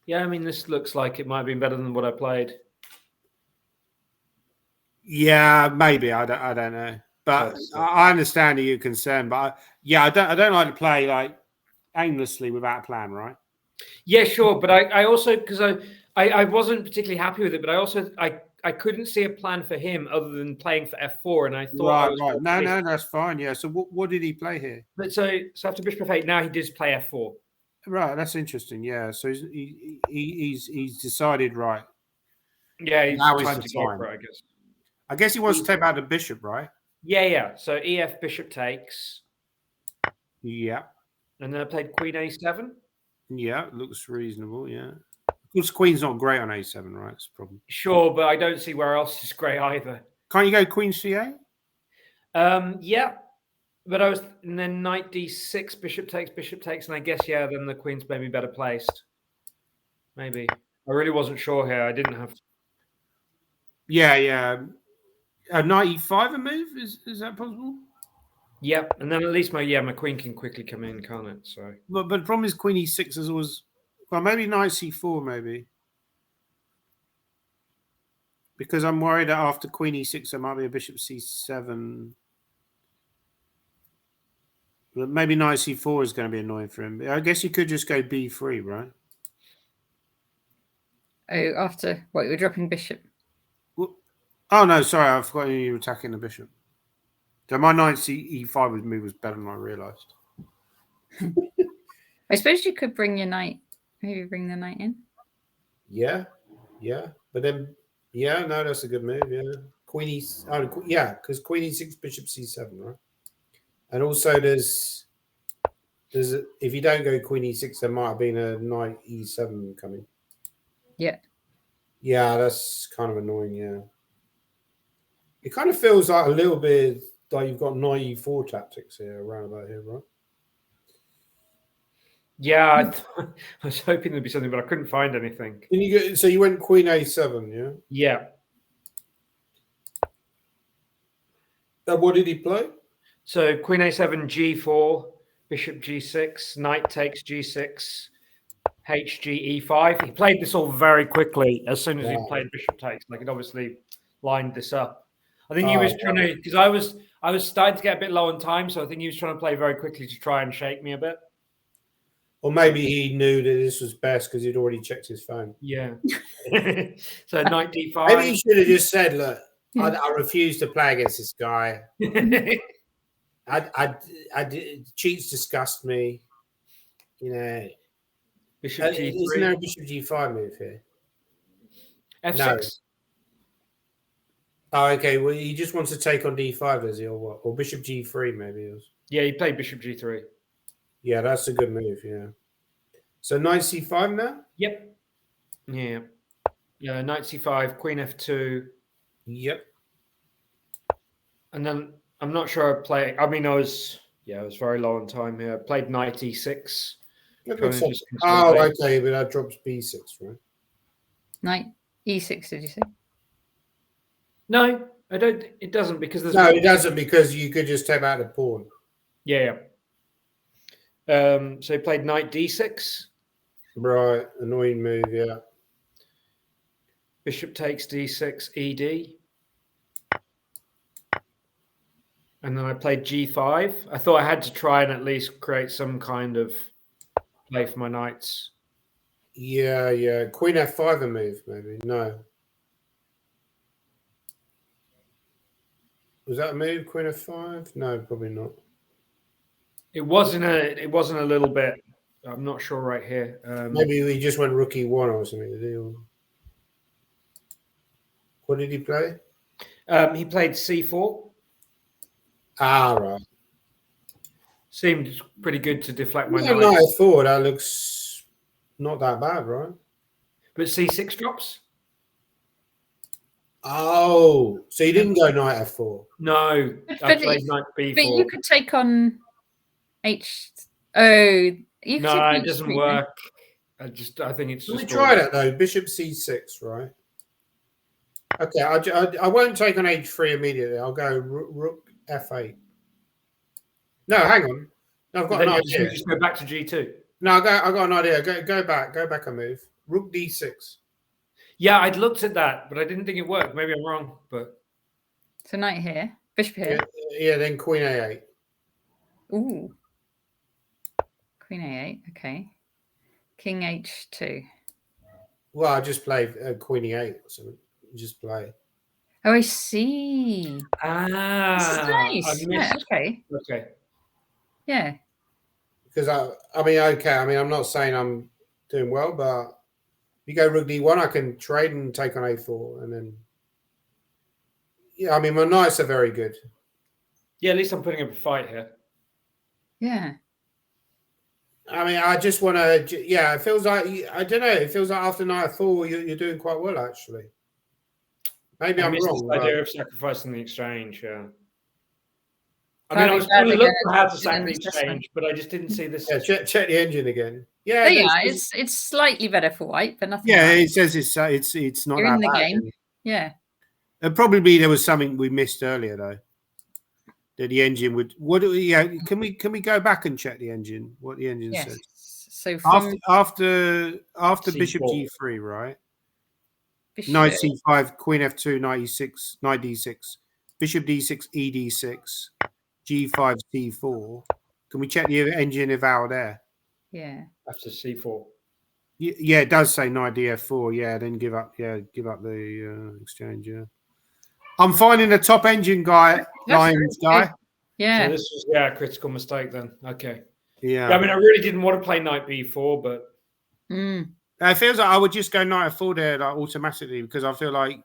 Yeah, I mean, this looks like it might have been better than what I played. Yeah, maybe. I don't know. But I understand that you're concerned. But I don't like to play like aimlessly without a plan, right? Yeah, sure. But I also, because I wasn't particularly happy with it, but I also I couldn't see a plan for him other than playing for f4, and I thought right. No, that's fine. Yeah. So what did he play here? But so after bishop f8, now he does play f4. Right, that's interesting. Yeah. So he's decided, right? Yeah, he's Now trying is to the go time. for it, I guess. I guess he wants to take out the bishop, right? Yeah. So ef bishop takes. Yeah. And then I played queen a7. Yeah, looks reasonable. Yeah. Of course, queen's not great on a7, right? That's the problem. Sure, but I don't see where else is great either. Can't you go queen c8? Yeah. But and then knight d6, bishop takes, and I guess, then the queen's maybe better placed. Maybe. I really wasn't sure here. I didn't have... Yeah. Knight e5 a move? Is that possible? Yeah, and then at least my queen can quickly come in, can't it? So, but the problem is queen e6 is always... Well, maybe knight c4, maybe. Because I'm worried that after queen e6, there might be a bishop c7... Maybe knight c4 is going to be annoying for him. I guess you could just go b3, right? Oh, after what, you were dropping bishop? Well, oh, no, sorry. I forgot you were attacking the bishop. So my knight e5 move was better than I realised. I suppose you could bring your knight. Maybe bring the knight in. Yeah. But then, no, that's a good move, yeah. Because queen e6, bishop c7, right? And also there's if you don't go queen e6, there might have been a knight e7 coming. Yeah. Yeah, that's kind of annoying, yeah. It kind of feels like a little bit like you've got knight e4 tactics here, around about here, right? Yeah, I was hoping there'd be something, but I couldn't find anything. So you went queen a7, yeah? Yeah. What did he play? So queen a7, g4, bishop g6, knight takes g6, hg e5. He played this all very quickly as soon as he played bishop takes. Like, it obviously lined this up. I think he was trying to, because I was starting to get a bit low on time, so I think he was trying to play very quickly to try and shake me a bit. Or maybe he knew that this was best because he'd already checked his phone. Yeah. So knight d5. Maybe he should have just said, look, I refuse to play against this guy. Cheats disgust me. You know. Bishop g3. Isn't there a bishop g5 move here? f6. No. Oh, okay. Well, he just wants to take on d5, does he, or what? Or bishop g3, maybe it was. Yeah, he played bishop g3. Yeah, that's a good move, yeah. So knight c5 now? Yep. Yeah. Yeah, knight c5, queen f2. Yep. And then I'm not sure I played. I mean, I was very low on time here. I played knight e6. Oh, okay, but that drops b6, right? Knight e6, did you say? No, I don't. It doesn't, because there's it doesn't, because you could just take out the pawn. Yeah. So he played knight d6. Right, annoying move, yeah. Bishop takes d6, ed. And then I played g5. I thought I had to try and at least create some kind of play for my knights. Yeah. Queen f5 a move, maybe. No. Was that a move, queen f5? No, probably not. It wasn't a little bit. I'm not sure right here. Maybe we just went rook e1 or something. What did he play? He played c4. Ah, right. Seemed pretty good to deflect my knight f4. That looks not that bad, right? But c6 drops. Oh, so you didn't go knight f4? No, I played knight b4. But you could take on h. Oh, you no, it doesn't work. I think it's. Let me try that though. Bishop c6, right? Okay, I won't take on h3 immediately. I'll go rook f8. No, hang on. No, I've got an idea. You just go back to g2. No, I got an idea. Go back a move. Rook d6. Yeah, I'd looked at that, but I didn't think it worked. Maybe I'm wrong, but So knight here, bishop here. Yeah, then queen a8. Ooh. Queen a8, okay. King h2. Well, I just play queen e8 or something. Just play. Oh, I see. I Nice. missed. Yeah, okay. Okay. Yeah. Because I mean, okay. I mean, I'm not saying I'm doing well, but if you go rook d1, I can trade and take on a4, and then yeah. I mean, my knights are very good. Yeah, at least I'm putting up a fight here. Yeah. I mean, I just want to. Yeah, it feels like I don't know. It feels like after knight 4, you're doing quite well actually. Maybe I'm wrong. This idea of sacrificing the exchange. Yeah. I Can't mean, I be was trying to bad look again for how to in sack an the assessment. exchange, but I just didn't see this. Yeah, check the engine again. Yeah, There you are. It's slightly better for white, but nothing. Yeah, bad. it says it's not. You're that in the bad, game. Yeah. Probably there was something we missed earlier though. That the engine would. What do we? Yeah, can we go back and check the engine? What the engine Yes. says. So from After bishop C4. g3, right? bishop, Knight c5, queen f2, knight e6, knight d6, bishop d6, ed6, g5, c4. Can we check the engine eval there? yeah. After c4. Yeah, it does say knight df4. Yeah, then give up. Yeah, give up the exchange. Yeah, I'm finding the top engine guy, Lions guy. Yeah. So this was a critical mistake then. Okay. Yeah. I mean, I really didn't want to play knight b4, but It feels like I would just go knight f4 there like automatically because I feel like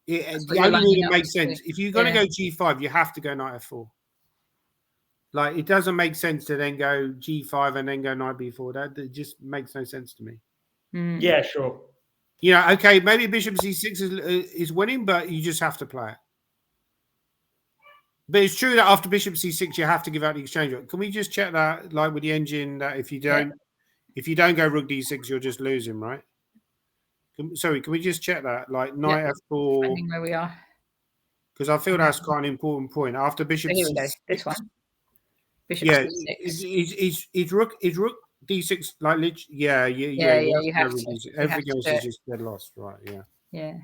the only way it makes sense. If you're going to go g5, you have to go knight f4. Like it doesn't make sense to then go g5 and then go knight b4. That just makes no sense to me. Yeah, sure. You know, okay, maybe bishop c6 is winning, but you just have to play it. But it's true that after bishop c6, you have to give out the exchange. Can we just check that, like with the engine, that if you don't go rook d6, you're just losing, right? Sorry, can we just check that, like knight f4? Finding where we are. Because I feel that's quite an important point. After bishop Here we go. c6, This one. Bishop yeah, c6. it's rook d6, like literally, yeah. You have to. Everything else is just dead lost, right? Yeah. Yeah.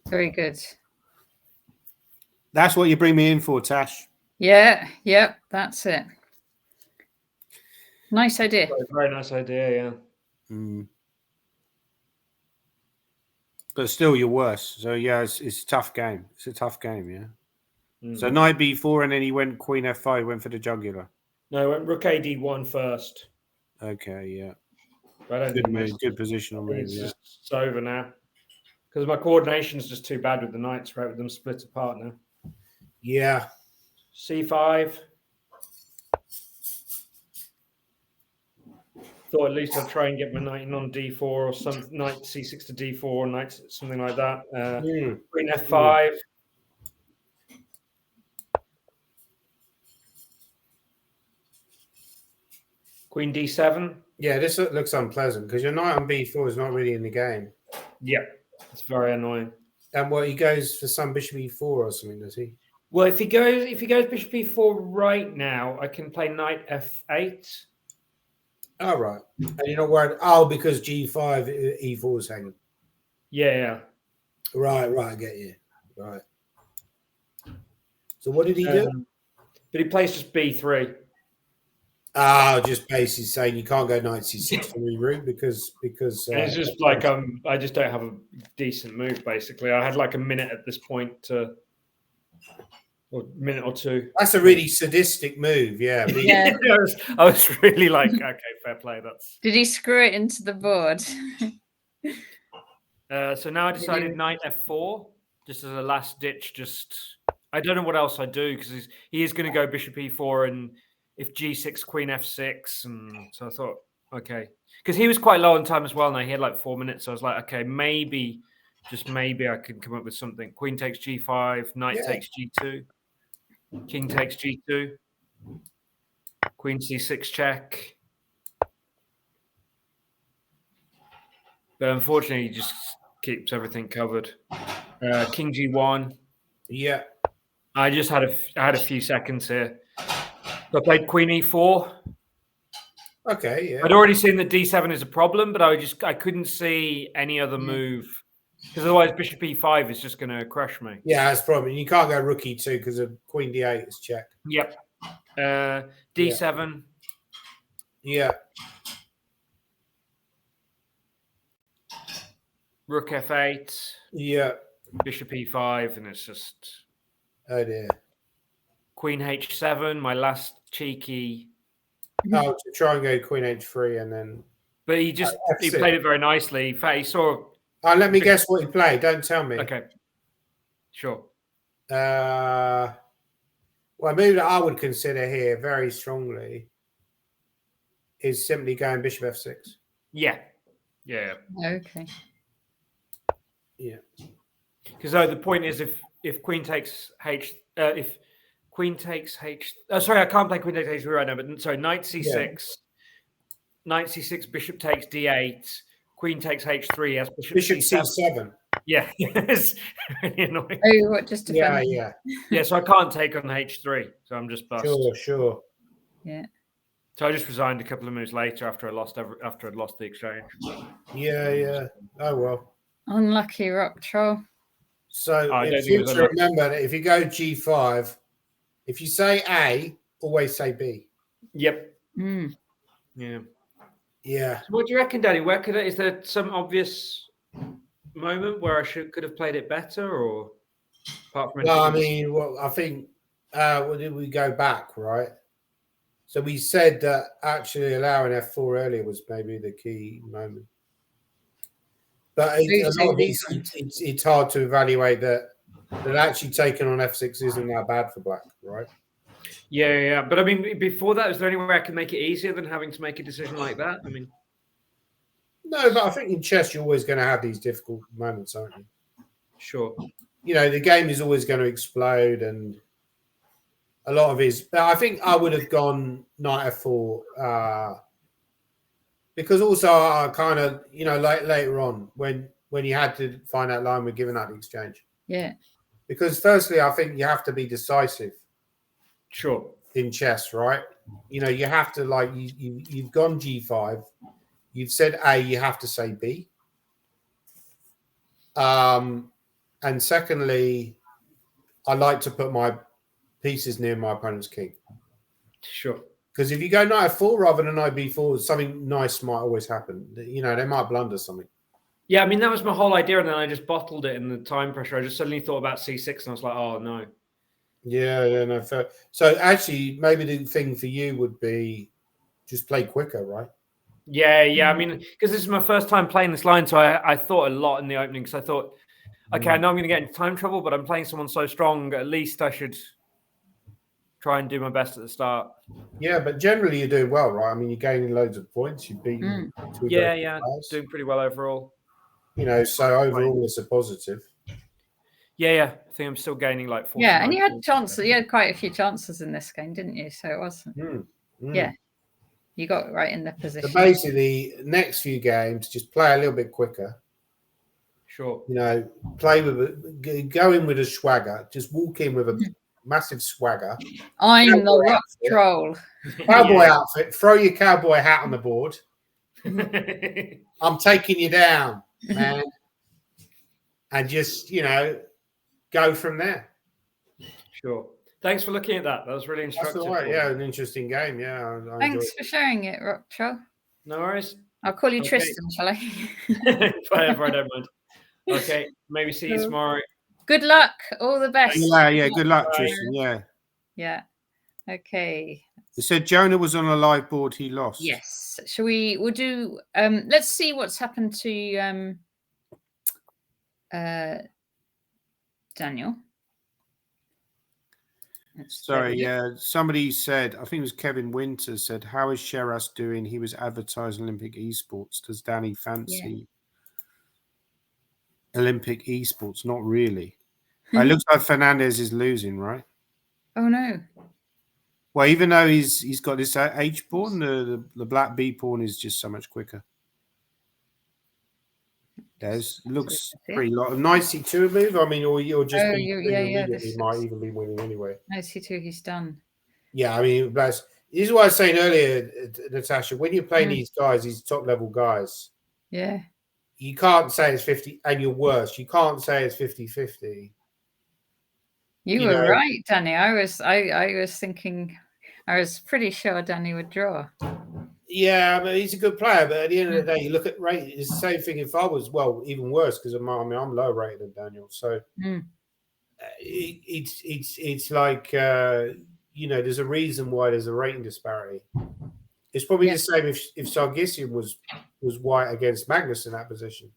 Very good. That's what you bring me in for, Tash. Yeah, yep, that's it. Nice idea. Very nice idea, yeah. But still, you're worse. So yeah, it's a tough game. It's a tough game, yeah. So knight b4, and then he went queen f5, went for the jugular. No, I went rook ad1 first. Okay, yeah. Good position on It's just over now. Because my coordination is just too bad with the knights, right? With them split apart now. Yeah. c5. Thought at least I'd try and get my knight in on d4 or some knight c6 to d4 or knight something like that. Queen f5. Queen d7. Yeah, this looks unpleasant because your knight on b4 is not really in the game. Yeah, it's very annoying. And what, he goes for some bishop e4 or something, does he? Well, if he goes bishop e4 right now, I can play knight f8. Oh, right. And you're not worried? Oh, because g5 e4 is hanging. Yeah. Right. I get you. Right. So what did he do? But he plays just b3. Oh, just basically saying you can't go knight c6 for reroute because it's just like I just don't have a decent move. Basically, I had like a minute at this point or a minute or two. That's a really sadistic move, yeah. Yeah. I was really like, okay, fair play. Did he screw it into the board? So now I decided knight f4 just as a last ditch. I don't know what else I do because he is going to go bishop e4 and. If g6, queen f6, and so I thought, okay, because he was quite low on time as well. Now he had like 4 minutes, so I was like, okay, maybe, just maybe, I can come up with something. Queen takes g5, knight takes g2, king takes g2, queen c6 check. But unfortunately, he just keeps everything covered. King g1. Yeah, I just had a few seconds here. So I played queen e4. Okay, yeah. I'd already seen that d7 is a problem, but I couldn't see any other move Because otherwise, bishop e5 is just going to crush me. Yeah, that's probably. You can't go rook e2 because of queen d8 is check. Yep. D7. Yeah. Rook f8. Yeah. Bishop e5, and it's just. Oh dear. Queen h7, my last cheeky. Oh, to try and go queen h3 and then. But he played it very nicely. In fact, he saw. Let me guess what he played. Don't tell me. Okay. Sure. Well, a move that I would consider here very strongly is simply going bishop f6. Yeah. Yeah. Okay. Yeah. Because the point is, if queen takes if queen takes sorry, I can't play queen takes h3 right now. But sorry, knight c6, knight c6, bishop takes d8, queen takes h3, as bishop c7. Yeah, it's really annoying. Oh, what? Just to yeah. So I can't take on h3, so I'm just bust. Sure. Yeah. So I just resigned a couple of moves later after I'd lost the exchange. Yeah. Oh well. Unlucky rock troll. So in future, remember that if you go g5, if you say A, always say B. Yep. Mm. Yeah. So what do you reckon, Danny? Is there some obvious moment where I could have played it better, or apart from? Well, I mean, I think did we go back, right? So we said that actually allowing f4 earlier was maybe the key moment. But it's hard to evaluate that actually taking on f6 isn't that bad for black, right? Yeah. But I mean, before that, is there any way I can make it easier than having to make a decision like that? I mean, no, but I think in chess you're always going to have these difficult moments, aren't you? Sure. The game is always going to explode, and a lot of his. I think I would have gone knight f4 because also I kind of later on when you had to find that line, we're giving out the exchange. Yeah. Because firstly, I think you have to be decisive. Sure. In chess, right? You have to you've gone g5, you've said A, you have to say B. And secondly, I like to put my pieces near my opponent's king. Sure. Because if you go knight f4 rather than knight b4, something nice might always happen. They might blunder something. Yeah, I mean, that was my whole idea, and then I just bottled it in the time pressure. I just suddenly thought about c6, and I was like, oh, no. Yeah, no, fair. So actually, maybe the thing for you would be just play quicker, right? Yeah. I mean, because this is my first time playing this line, so I thought a lot in the opening, because I thought, okay, I know I'm going to get into time trouble, but I'm playing someone so strong, at least I should try and do my best at the start. Yeah, but generally you're doing well, right? I mean, you're gaining loads of points. You've beaten two Yeah, doing pretty well overall. So overall it's a positive. Yeah. I think I'm still gaining like 4. Yeah, and you had chances. You had quite a few chances in this game, didn't you? So it wasn't. Yeah, you got right in the position. So basically, next few games, just play a little bit quicker. Sure. Play go in with a swagger. Just walk in with a massive swagger. I'm the rock troll. Cowboy outfit. Throw your cowboy hat on the board. I'm taking you down, man. And just, go from there. Sure. Thanks for looking at that. That was really instructive. That's all right. Yeah, an interesting game. Yeah. Thanks for sharing it, Rock Troll. No worries. I'll call you Tristan, shall I? Whatever, I don't mind. Okay, maybe see you tomorrow. Good luck. All the best. Yeah. Good luck, Tristan. Yeah. Yeah. Okay. It said Jonah was on a live board. He lost. Yes. We'll do. Let's see what's happened to Daniel. Sorry, somebody said, I think it was Kevin Winter said, how is Sheras doing? He was advertising Olympic esports. Does Danny fancy Olympic esports? Not really. It looks like Fernandez is losing, right? Oh no. Well, even though he's got this H pawn, the black B pawn is just so much quicker. Looks pretty lot. Nice C2 move. I mean, or you're just he might even be winning anyway. No C2, he's done. Yeah, I mean, this is what I was saying earlier, Natasha. When you're playing these guys, these top level guys. Yeah. you can't say it's 50, and you're worse. You can't say it's 50-50. You were right, Danny. I was thinking, I was pretty sure Danny would draw. Yeah, I mean, he's a good player, but at the end of the day, you look at rate. It's the same thing. If I was, well, even worse because I'm lower rated than Daniel. So it's like there's a reason why there's a rating disparity. It's probably the same if Sargisson was white against Magnus in that position.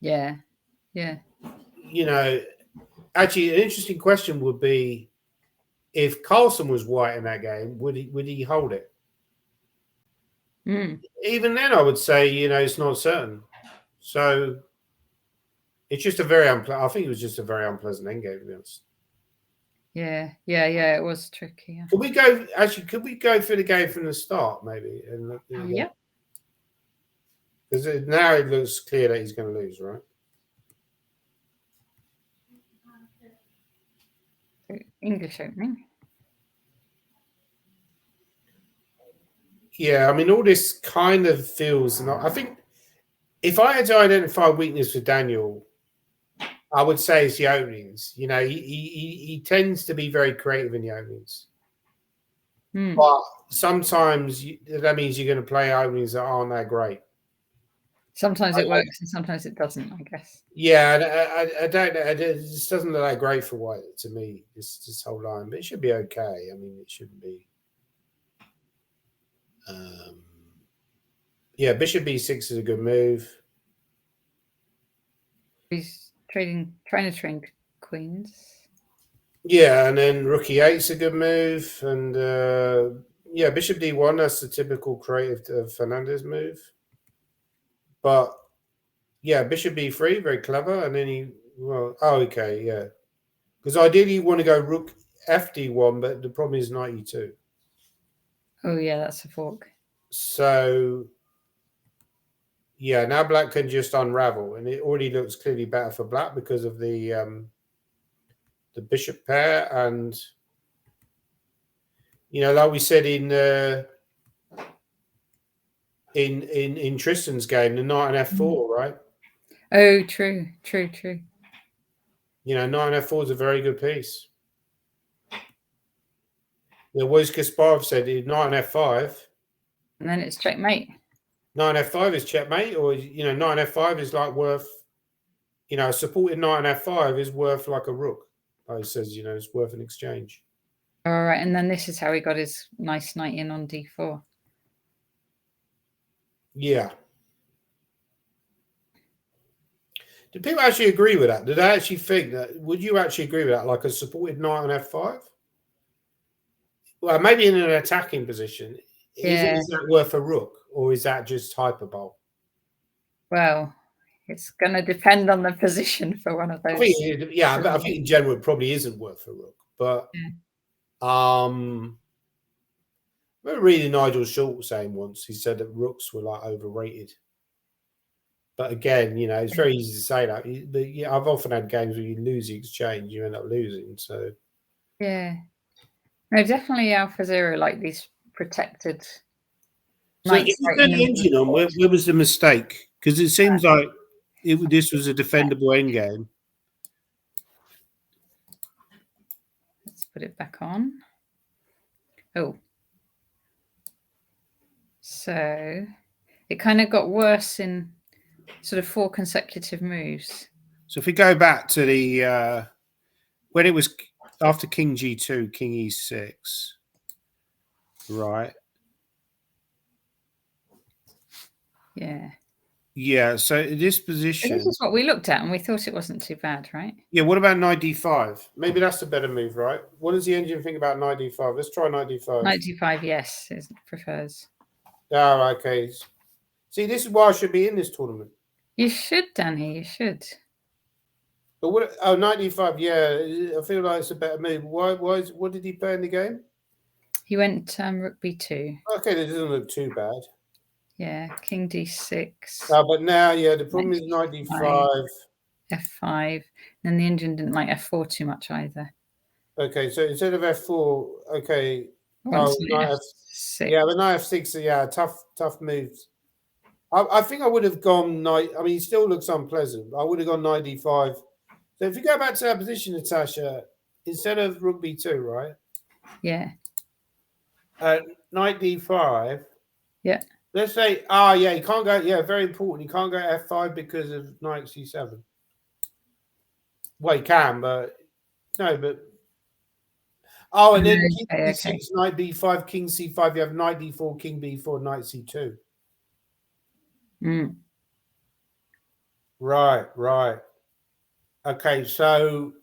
Yeah. Actually, an interesting question would be if Carlson was white in that game, would he hold it? Even then, I would say it's not certain. So it's just a very I think it was just a very unpleasant end game, to be honest. Yeah. It was tricky. Could we go through the game from the start, maybe? Yeah. Because now it looks clear that he's going to lose, right? English opening. Yeah, I mean, all this kind of feels. I think if I had to identify a weakness for Daniel, I would say it's the openings. He tends to be very creative in the openings. But sometimes that means you're going to play openings that aren't that great. Sometimes it works and sometimes it doesn't, I guess. Yeah, I don't know. It just doesn't look that great for white to me, this whole line. But it should be okay. I mean, it shouldn't be. Bishop b6 is a good move. He's trying to train queens. Yeah, and then rook e8 is a good move. And bishop d1, that's the typical creative Fernandez move. But bishop b3, very clever. And then because ideally you want to go rook fd1, but the problem is knight e2. Oh yeah, that's a fork. So now black can just unravel, and it already looks clearly better for black because of the bishop pair, and like we said in Tristan's game, the knight and f4, right? Oh, true. Knight and f4 is a very good piece. Wojciech Kasparov said knight and f5, and then it's checkmate. Knight and f5 is checkmate, or knight and f5 is like worth, a supported knight and f5 is worth like a rook. He says, it's worth an exchange. All right, and then this is how he got his nice knight in on d4. Yeah. Do people actually agree with that? Do they actually think that? Would you actually agree with that? Like a supported knight on f5? Well, maybe in an attacking position. Yeah. Is that worth a rook, or is that just hyperbole? Well, it's going to depend on the position for one of those. I think in general it probably isn't worth a rook. But I remember reading Nigel Short saying once, he said that rooks were like overrated. But again, it's very easy to say that. But I've often had games where you lose the exchange, you end up losing. So yeah, no, definitely AlphaZero like these protected. So if you turn the engine on, where was the mistake? Because it seems like this was a defendable endgame. Let's put it back on. Oh. So it kind of got worse in sort of 4 consecutive moves. So if we go back to the when it was after King G2, King E6, right? Yeah. Yeah. So this position. So this is what we looked at, and we thought it wasn't too bad, right? Yeah. What about knight d5? Maybe that's a better move, right? What does the engine think about knight d5? Let's try knight d5. Knight d5, yes, it prefers. Oh, okay. See, this is why I should be in this tournament. You should, Danny. You should. But what? Oh, knight d5. Yeah, I feel like it's a better move. Why? What did he play in the game? He went rook b2. Okay, that doesn't look too bad. Yeah, king d6. Oh, but now, the problem is knight d5. F5. Then the engine didn't like f4 too much either. Okay, so instead of f4, okay. Knight f6. Yeah, but knight f6, tough moves. I think I would have gone knight. I mean, it still looks unpleasant. I would have gone knight d5. So if you go back to that position, Natasha, instead of rook b2, right? Yeah. Knight d5. Yeah. Let's say, yeah, you can't go. Yeah, very important. You can't go f5 because of knight c7. Well, you can, but no, but and then king d6, knight b5, king c5. You have knight d4, king b4, knight c2. Right. Okay, so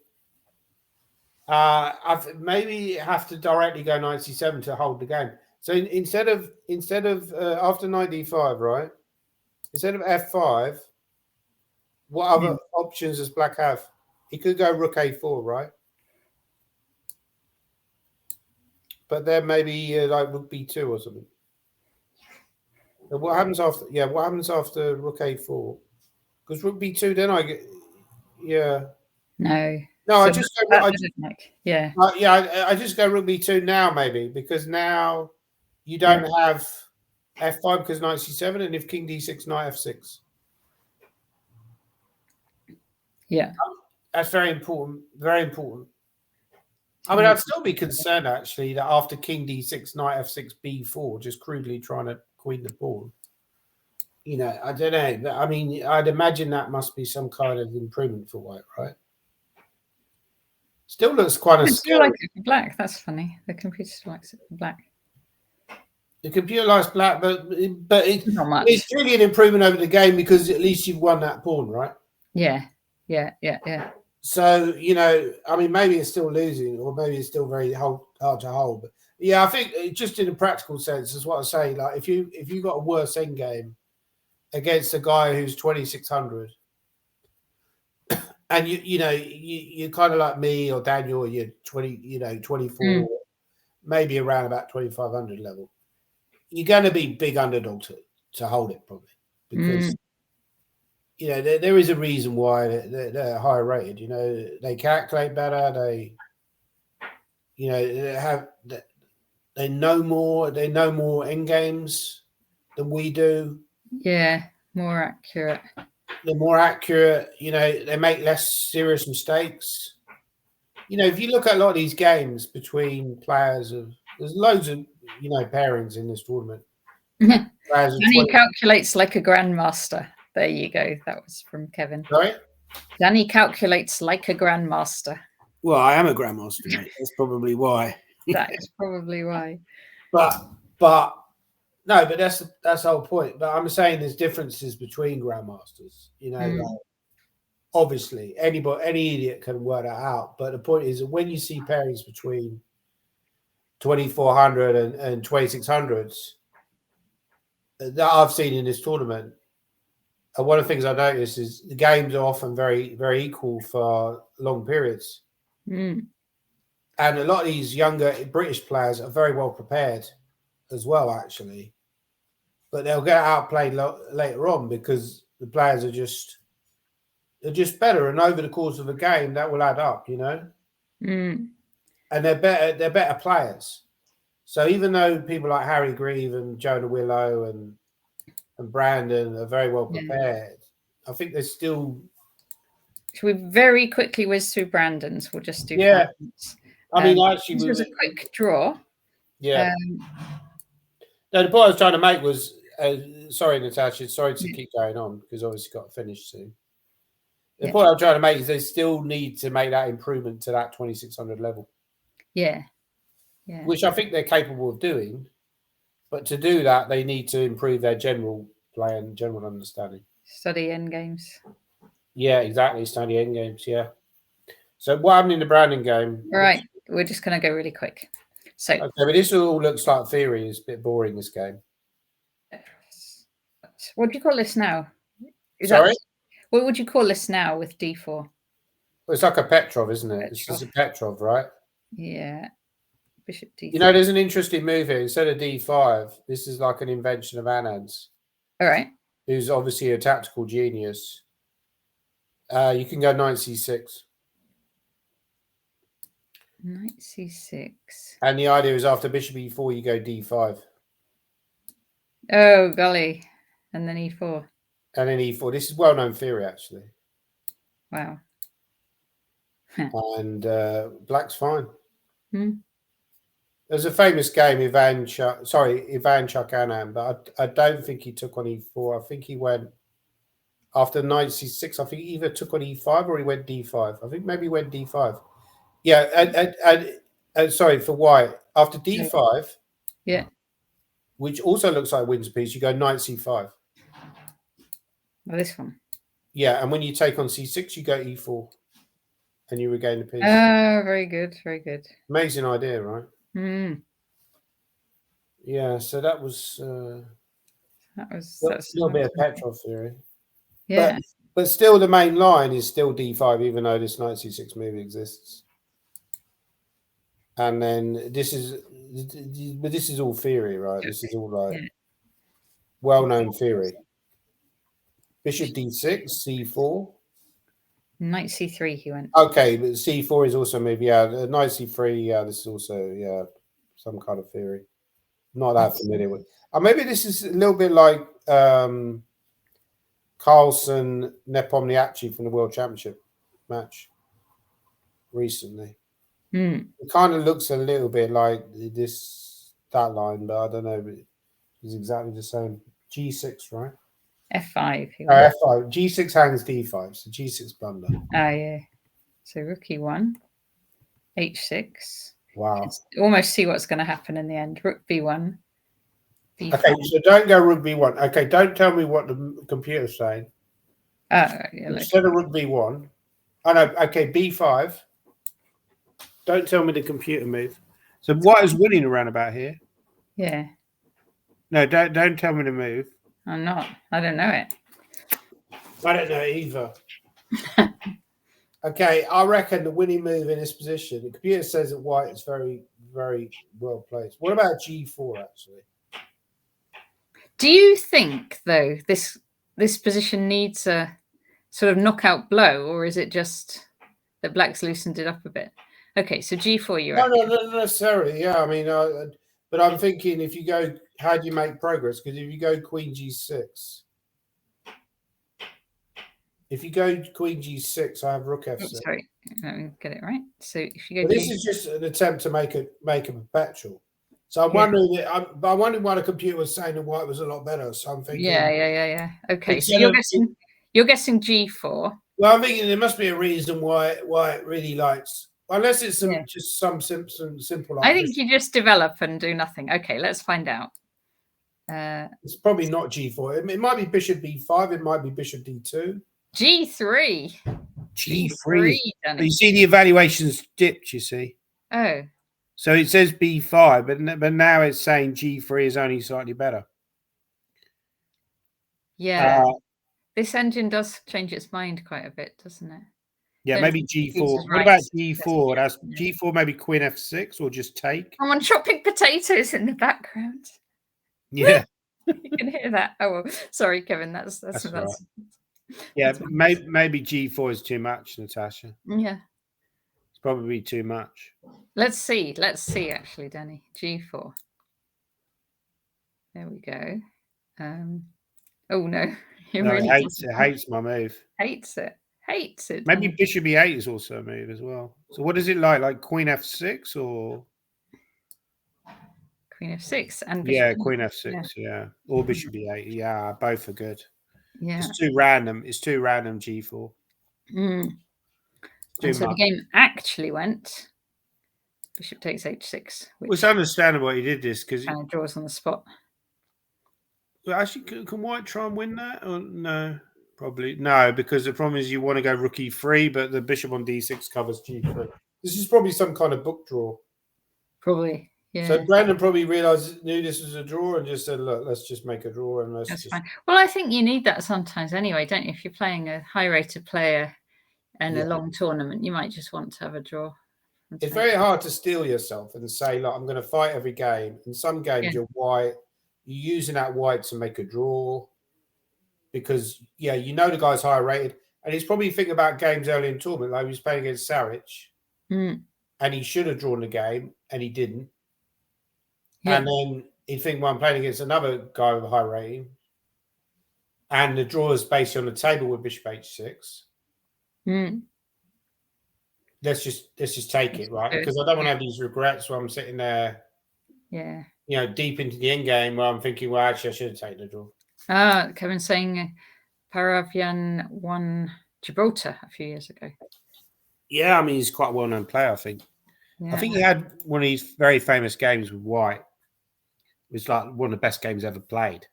I maybe have to directly go knight c7 to hold the game. So instead of after knight d5, right? Instead of f5, what other options does black have? He could go rook a4, right? But then maybe like rook b2 or something. And what happens after? Yeah, what happens after rook a4? Because rook b2, then I get No, I just go. I just go rook b2 now, maybe, because now you don't have f5 because knight c7, and if king d6, knight f6. Yeah, that's very important. Very important. I mean, I'd still be concerned actually that after king d6, knight f6, b4, just crudely trying to queen the pawn. You know, I don't know. I mean, I'd imagine that must be some kind of improvement for white, right? Still looks quite a scary. Like it for black. That's funny. The computer likes it for black. The computer likes black, but not much. It's really an improvement over the game because at least you've won that pawn, right? Yeah. So, you know, I mean, maybe it's still losing, or maybe it's still very hard to hold. But yeah, I think just in a practical sense, is what I say. Like, if you got a worse end game against a guy who's 2600, and you're kind of like me or Daniel, or you're 24, maybe around about 2500 level, you're going to be big underdog to hold it probably, because you know there is a reason why they're higher rated. You know, they calculate better. They know more end games than we do. Yeah, more accurate. They're more accurate. You know, they make less serious mistakes. You know, if you look at a lot of these games between players there's loads of pairings in this tournament. Danny calculates like a grandmaster. There you go. That was from Kevin. Sorry? Danny calculates like a grandmaster. Well, I am a grandmaster, mate. That's probably why. That is probably why. But no, but that's the whole point. But I'm saying there's differences between grandmasters. You know, like, obviously any idiot can work that out. But the point is that when you see pairings between 2400 and 2600s that I've seen in this tournament, one of the things I noticed is the games are often very, very equal for long periods. And a lot of these younger British players are very well prepared as well, actually. But they'll get outplayed later on because the players are just better. And over the course of a game, that will add up, you know. And they're better players. So even though people like Harry Grieve and Jonah Willow and Brandon are very well prepared, I think there's still. Should we very quickly whiz through Brandon's? We'll just do. Yeah. I mean, actually, this was a quick draw. Yeah. No, the point I was trying to make was, sorry, Natasha, sorry to keep going on because obviously got to finish soon. The point I'm trying to make is they still need to make that improvement to that 2600 level. Yeah. Which I think they're capable of doing. But to do that, they need to improve their general play and general understanding. Study end games. Yeah, exactly. Study end games. Yeah. So what happened in the Brandon game? All right. We're just going to go really quick. So, okay, but this all looks like theory. It's a bit boring, this game. What do you call this now? Sorry? What would you call this now with D4? Well, it's like a Petrov, isn't it? It's just a Petrov, right? Yeah. Bishop D4. You know, there's an interesting move here. Instead of D5, this is like an invention of Anand's. All right. Who's obviously a tactical genius. You can go knight C6. Knight C6. And the idea is after bishop E4, you go D5. Oh, golly. and then e4. And then e4. This is well-known theory, actually. Wow. And black's fine. Hmm. There's a famous game, Ivan Chakanan, but I don't think he took on e4. I think he went after knight c6. I think he either took on e5 or he went d5. I think maybe he went d5. Yeah, and sorry, for white. After d5, yeah, which also looks like wins a piece, you go knight c5. well, this one. Yeah, and when you take on c6, you go e4, and you regain the piece. Oh, very good, very good. Amazing idea, right? Hmm. Yeah, so that was That's a little bit of Petrov theory. Yeah. But still, the main line is still d5, even though this knight c6 move exists. And then this is all theory, right? This is all like well-known theory. Bishop d6, c4. Knight c3 he went. Okay, but c4 is also maybe knight c3. Yeah, this is also some kind of theory. Not that familiar with. Maybe this is a little bit like Carlsen Nepomniachtchi from the World Championship match recently. It kind of looks a little bit like that line, but I don't know. It's exactly the same. G6, right? F5. F5. G6 hangs D5, so G6 blunder. Ah, yeah. So rook e1, H6. Wow. Almost see what's going to happen in the end. Rook b1. B5. Okay, so don't go rook b1. Okay, don't tell me what the computer's saying. Yeah, Instead of rook b1. Oh no, okay, b5. Don't tell me the computer move. So white is winning around about here. Yeah. No, don't tell me the move. I'm not. I don't know it. I don't know either. Okay, I reckon the winning move in this position, the computer says that white is very, very well placed. What about g4, actually? Do you think, though, this position needs a sort of knockout blow, or is it just that black's loosened it up a bit? Okay, so g4, you're No, not necessarily. Yeah, I mean, but I'm thinking if you go, how do you make progress? Because if you go queen g6, if you go queen g6, I have rook f6. Oh, sorry, let me get it right. So if you go, this is just an attempt to make a perpetual. So I'm wondering, I'm wondering why the computer was saying that white was a lot better. So I'm thinking, yeah. Okay, so you're guessing g4. Well, I'm thinking there must be a reason why it really likes. Unless it's just some simple. I think you just develop and do nothing. Okay, let's find out. It's probably not g4. It might be bishop b5. It might be bishop d2. G3. G3. But you see the evaluations dipped, you see. Oh. So it says b5, but now it's saying g3 is only slightly better. Yeah. This engine does change its mind quite a bit, doesn't it? Yeah, maybe g4. What about g4? That's g4, maybe queen f6 or just take. Someone chopping potatoes in the background. Yeah. You can hear that. Oh, well, sorry, Kevin. That's right. Yeah, maybe g4 is too much, Natasha. Yeah. It's probably too much. Let's see, actually, Danny. G4. There we go. Oh, no. It hates my move. Hates it. Maybe bishop e8 is also a move as well. So what is it like? Like queen f6 or queen f6 and bishop queen f6, or bishop e8. Yeah, both are good. Yeah, it's too random. It's too random. G4. So the game actually went bishop takes h6. Which it's understandable he did this because kind of draws on the spot. Well, actually, can white try and win that? Or no, probably no, because the problem is you want to go rook e3, but the bishop on d6 covers g3. This is probably some kind of book draw. Probably, yeah. So Brandon probably knew this was a draw and just said, "Look, let's just make a draw and let's." That's fine. Well, I think you need that sometimes anyway, don't you? If you're playing a high-rated player in a long tournament, you might just want to have a draw. It's very hard to steel yourself and say, "Look, I'm going to fight every game." In some games, you're white. You're using that white to make a draw because, you know the guy's higher rated. And he's probably thinking about games early in the tournament, like he was playing against Saric. And he should have drawn the game, and he didn't. Yeah. And then he'd think, well, I'm playing against another guy with a high rating. and the draw is based on the table with bishop h6. Let's just take it, right? Because I don't want to have these regrets where I'm sitting there, deep into the end game where I'm thinking, well, actually, I should have taken the draw. Kevin's saying Paravian won Gibraltar a few years ago. Yeah, I mean, he's quite a well-known player, I think. Yeah. I think he had one of these very famous games with White. It was like one of the best games ever played.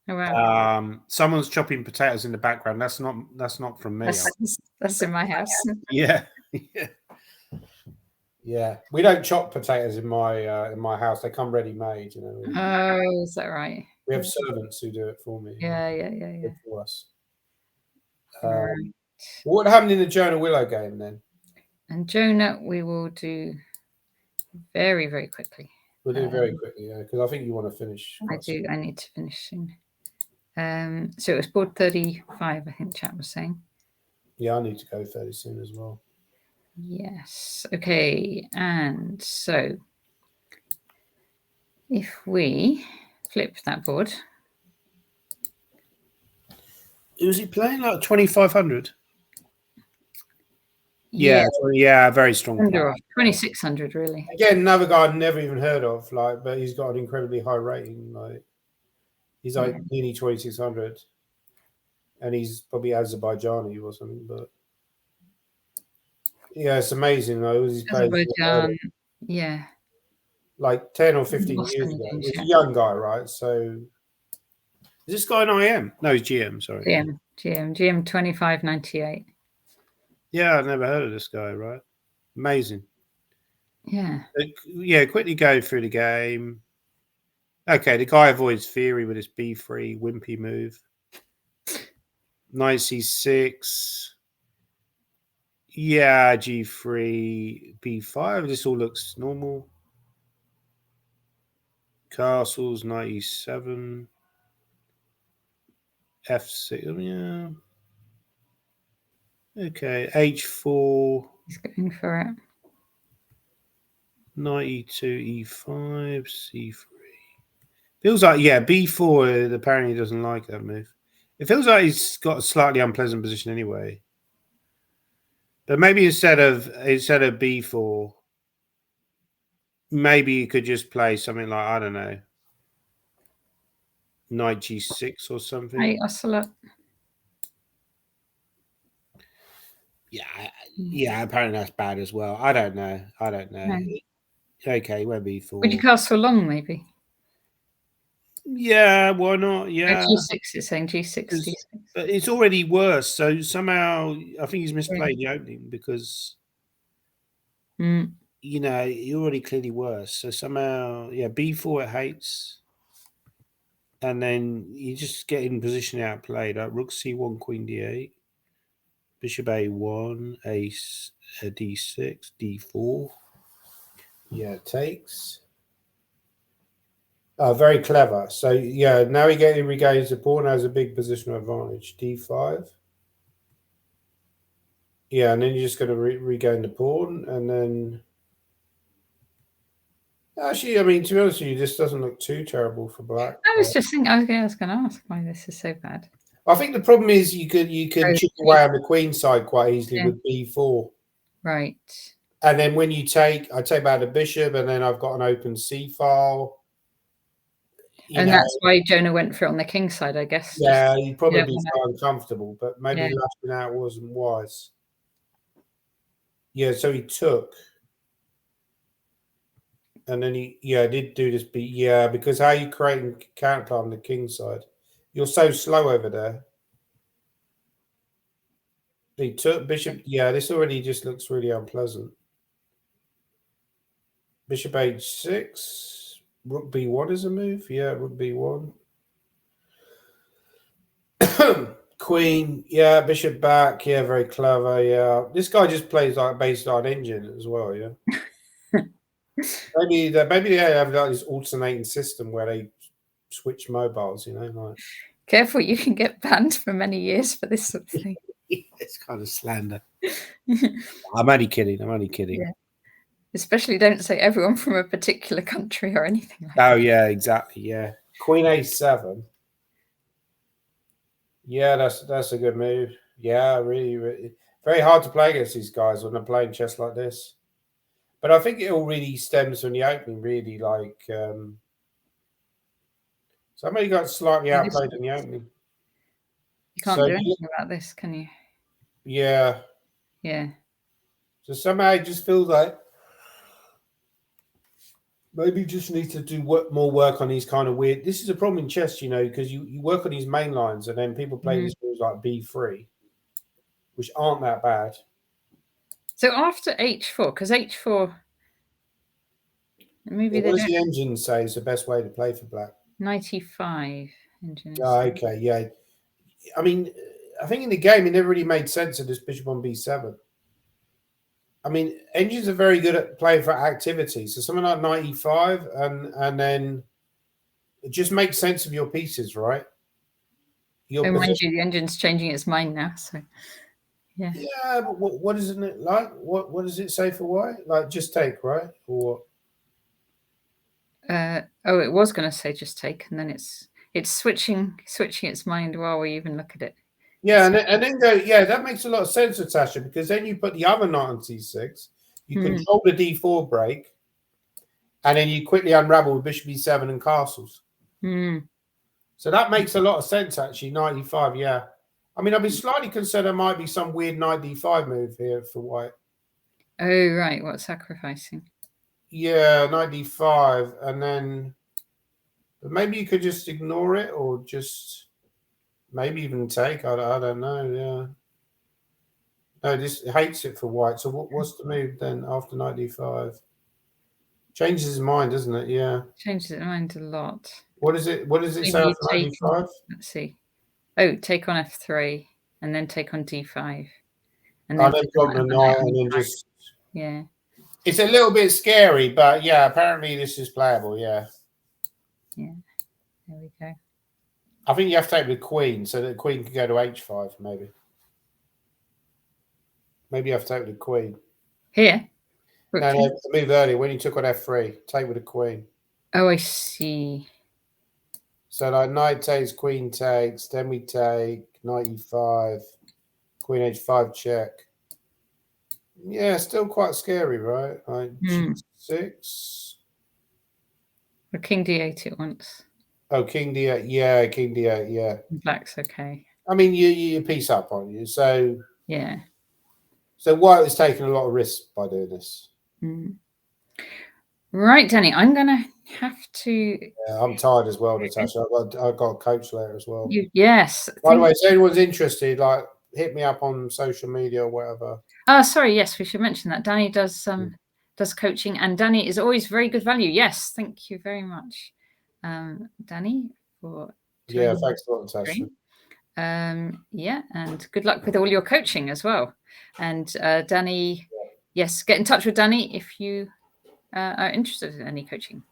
Oh, wow. Someone's chopping potatoes in the background. That's not from me. That's in my house. Yeah. Yeah. We don't chop potatoes in my house. They come ready-made, Oh, is that right? We have servants who do it for me. Yeah. For us. What happened in the Jonah Willow game then? And Jonah, we will do very, very quickly. We'll do very quickly, because I think you want to finish. I need to finish soon. So it was board 35, I think chat was saying. Yeah, I need to go fairly soon as well. Yes. Okay. And so if we flip that board. Was he playing like 2,500? Yeah, very strong. 2,600, really. Again, another guy I'd never even heard of, but he's got an incredibly high rating. He's nearly 2,600, and he's probably Azerbaijani or something. But yeah, it's amazing though. He's Azerbaijan, like 10 or 15 years ago. He's a young guy, right? So is this guy an IM? No, he's GM. Sorry, GM 2598. Yeah, I've never heard of this guy, right? Amazing. Yeah. Quickly go through the game. Okay, the guy avoids theory with his B3 wimpy move. Knight C6. Yeah, G3, B5. This all looks normal. Castles, Knight E7. F6, yeah. Okay, H4. He's going for it. Knight E2, E5, C3. Feels like, B4 apparently doesn't like that move. It feels like he's got a slightly unpleasant position anyway. But maybe instead of B4, maybe you could just play something like, I don't know, Knight G6 or something. Hey, Ocelot. Yeah, apparently that's bad as well. I don't know. No. Okay, won't be for. Would you castle long, maybe? Yeah, why not? Yeah. G6 is saying G6, G6. But it's already worse. So somehow I think he's misplayed the opening because you're already clearly worse. So somehow, B4 it hates. And then you just get in position outplayed. Like Rook C1, Queen D8. Bishop A1, Ace D6, D4. Yeah, takes. Very clever. So, now he regains the pawn, has a big positional advantage. D5. Yeah, and then you're just going to regain the pawn. And then... Actually, I mean, to be honest with you, this doesn't look too terrible for black. I was just thinking, I was going to ask why this is so bad. I think the problem is you can chip away on the queen side quite easily with B4. Right. And then when I take back the bishop, and then I've got an open C file. That's why Jonah went for it on the king side, I guess. Yeah, he'd probably be uncomfortable, but maybe lashing out wasn't wise. Yeah, so he took. And then he did do this beat. Yeah, because how you creating counter on the king side? You're so slow over there. He took bishop. Yeah, this already just looks really unpleasant. Bishop H6. Rook B1 is a move. Yeah, Rook B1. Queen. Yeah, bishop back. Yeah, very clever. Yeah. This guy just plays like based on engine as well, yeah. Maybe they have like this alternating system where they switch mobiles, like. Careful, you can get banned for many years for this sort of thing. It's kind of slander. I'm only kidding. Yeah. Especially don't say everyone from a particular country or anything like that. Oh, yeah, exactly, yeah. Queen A7. Yeah, that's a good move. Yeah, really, really very hard to play against these guys when they're playing chess like this. But I think it all really stems from the opening, really. Like somebody got slightly outplayed in the opening. You can't do anything about this, can you? Yeah. Yeah. So somehow it just feels like maybe you just need to do more work on these kind of weird. This is a problem in chess, because you work on these main lines and then people play these moves like b3, which aren't that bad. So after h4, because h4, maybe what does the engine say is the best way to play for black? Knight e5 engine. Oh, okay, yeah. I mean, I think in the game it never really made sense of this bishop on b7. I mean, engines are very good at playing for activity. So something like knight e5, and then it just makes sense of your pieces, right? Mind you, the engine's changing its mind now, so yeah. Yeah, but what isn't it like? What does it say for white? Like just take, right? Or it was going to say just take, and then it's switching its mind while we even look at it. Yeah, and then go. Yeah, that makes a lot of sense, Natasha, because then you put the other knight on c6, you control the d4 break, and then you quickly unravel with bishop e7 and castles. So that makes a lot of sense, actually. Knight e5, yeah. I mean, I'd be slightly concerned there might be some weird knight d5 move here for white. Oh, right. What, sacrificing? Yeah, knight d5, and then but maybe you could just ignore it or just maybe even take. I don't know, yeah. No, this hates it for white. So what's the move then after knight d5? Changes his mind, doesn't it? Yeah. Changes its mind a lot. What does it say after knight d5? Let's see. Oh, take on f3 and then take on d5. And then block the knight and then just yeah. It's a little bit scary, but yeah, apparently this is playable, yeah. Yeah. There we go. I think you have to take the queen so that the queen can go to h5, maybe. Maybe you have to take the queen. Here? No, move earlier when you took on f3. Take with the queen. Oh, I see. So like knight takes, queen takes, then we take knight e5, queen h5 check. Yeah, still quite scary, right? Like g6. Or king d8 at once. Oh, king d8. Yeah, king d8. Yeah. Black's okay. I mean, you piece up on you. So yeah. So white is taking a lot of risks by doing this. Right, Danny. I'm gonna have to. Yeah, I'm tired as well, Natasha. I've got a coach later as well. Yes. By the way, if anyone's interested, like hit me up on social media or whatever. Oh, sorry. Yes, we should mention that Danny does coaching, and Danny is always very good value. Yes, thank you very much, Danny, for thanks a lot, Natasha. Yeah, and good luck with all your coaching as well. And Danny, yes, get in touch with Danny if you are interested in any coaching.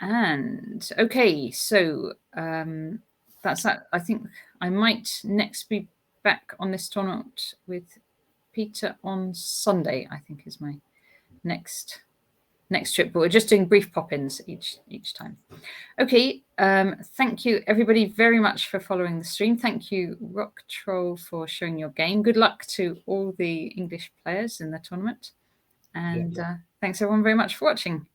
And okay, so that's that. I think I might next be back on this tournament with Peter on Sunday, I think is my next trip, but we're just doing brief pop-ins each time. Okay, thank you everybody very much for following the stream. Thank you, Rock Troll, for showing your game. Good luck to all the English players in the tournament, and thanks everyone very much for watching.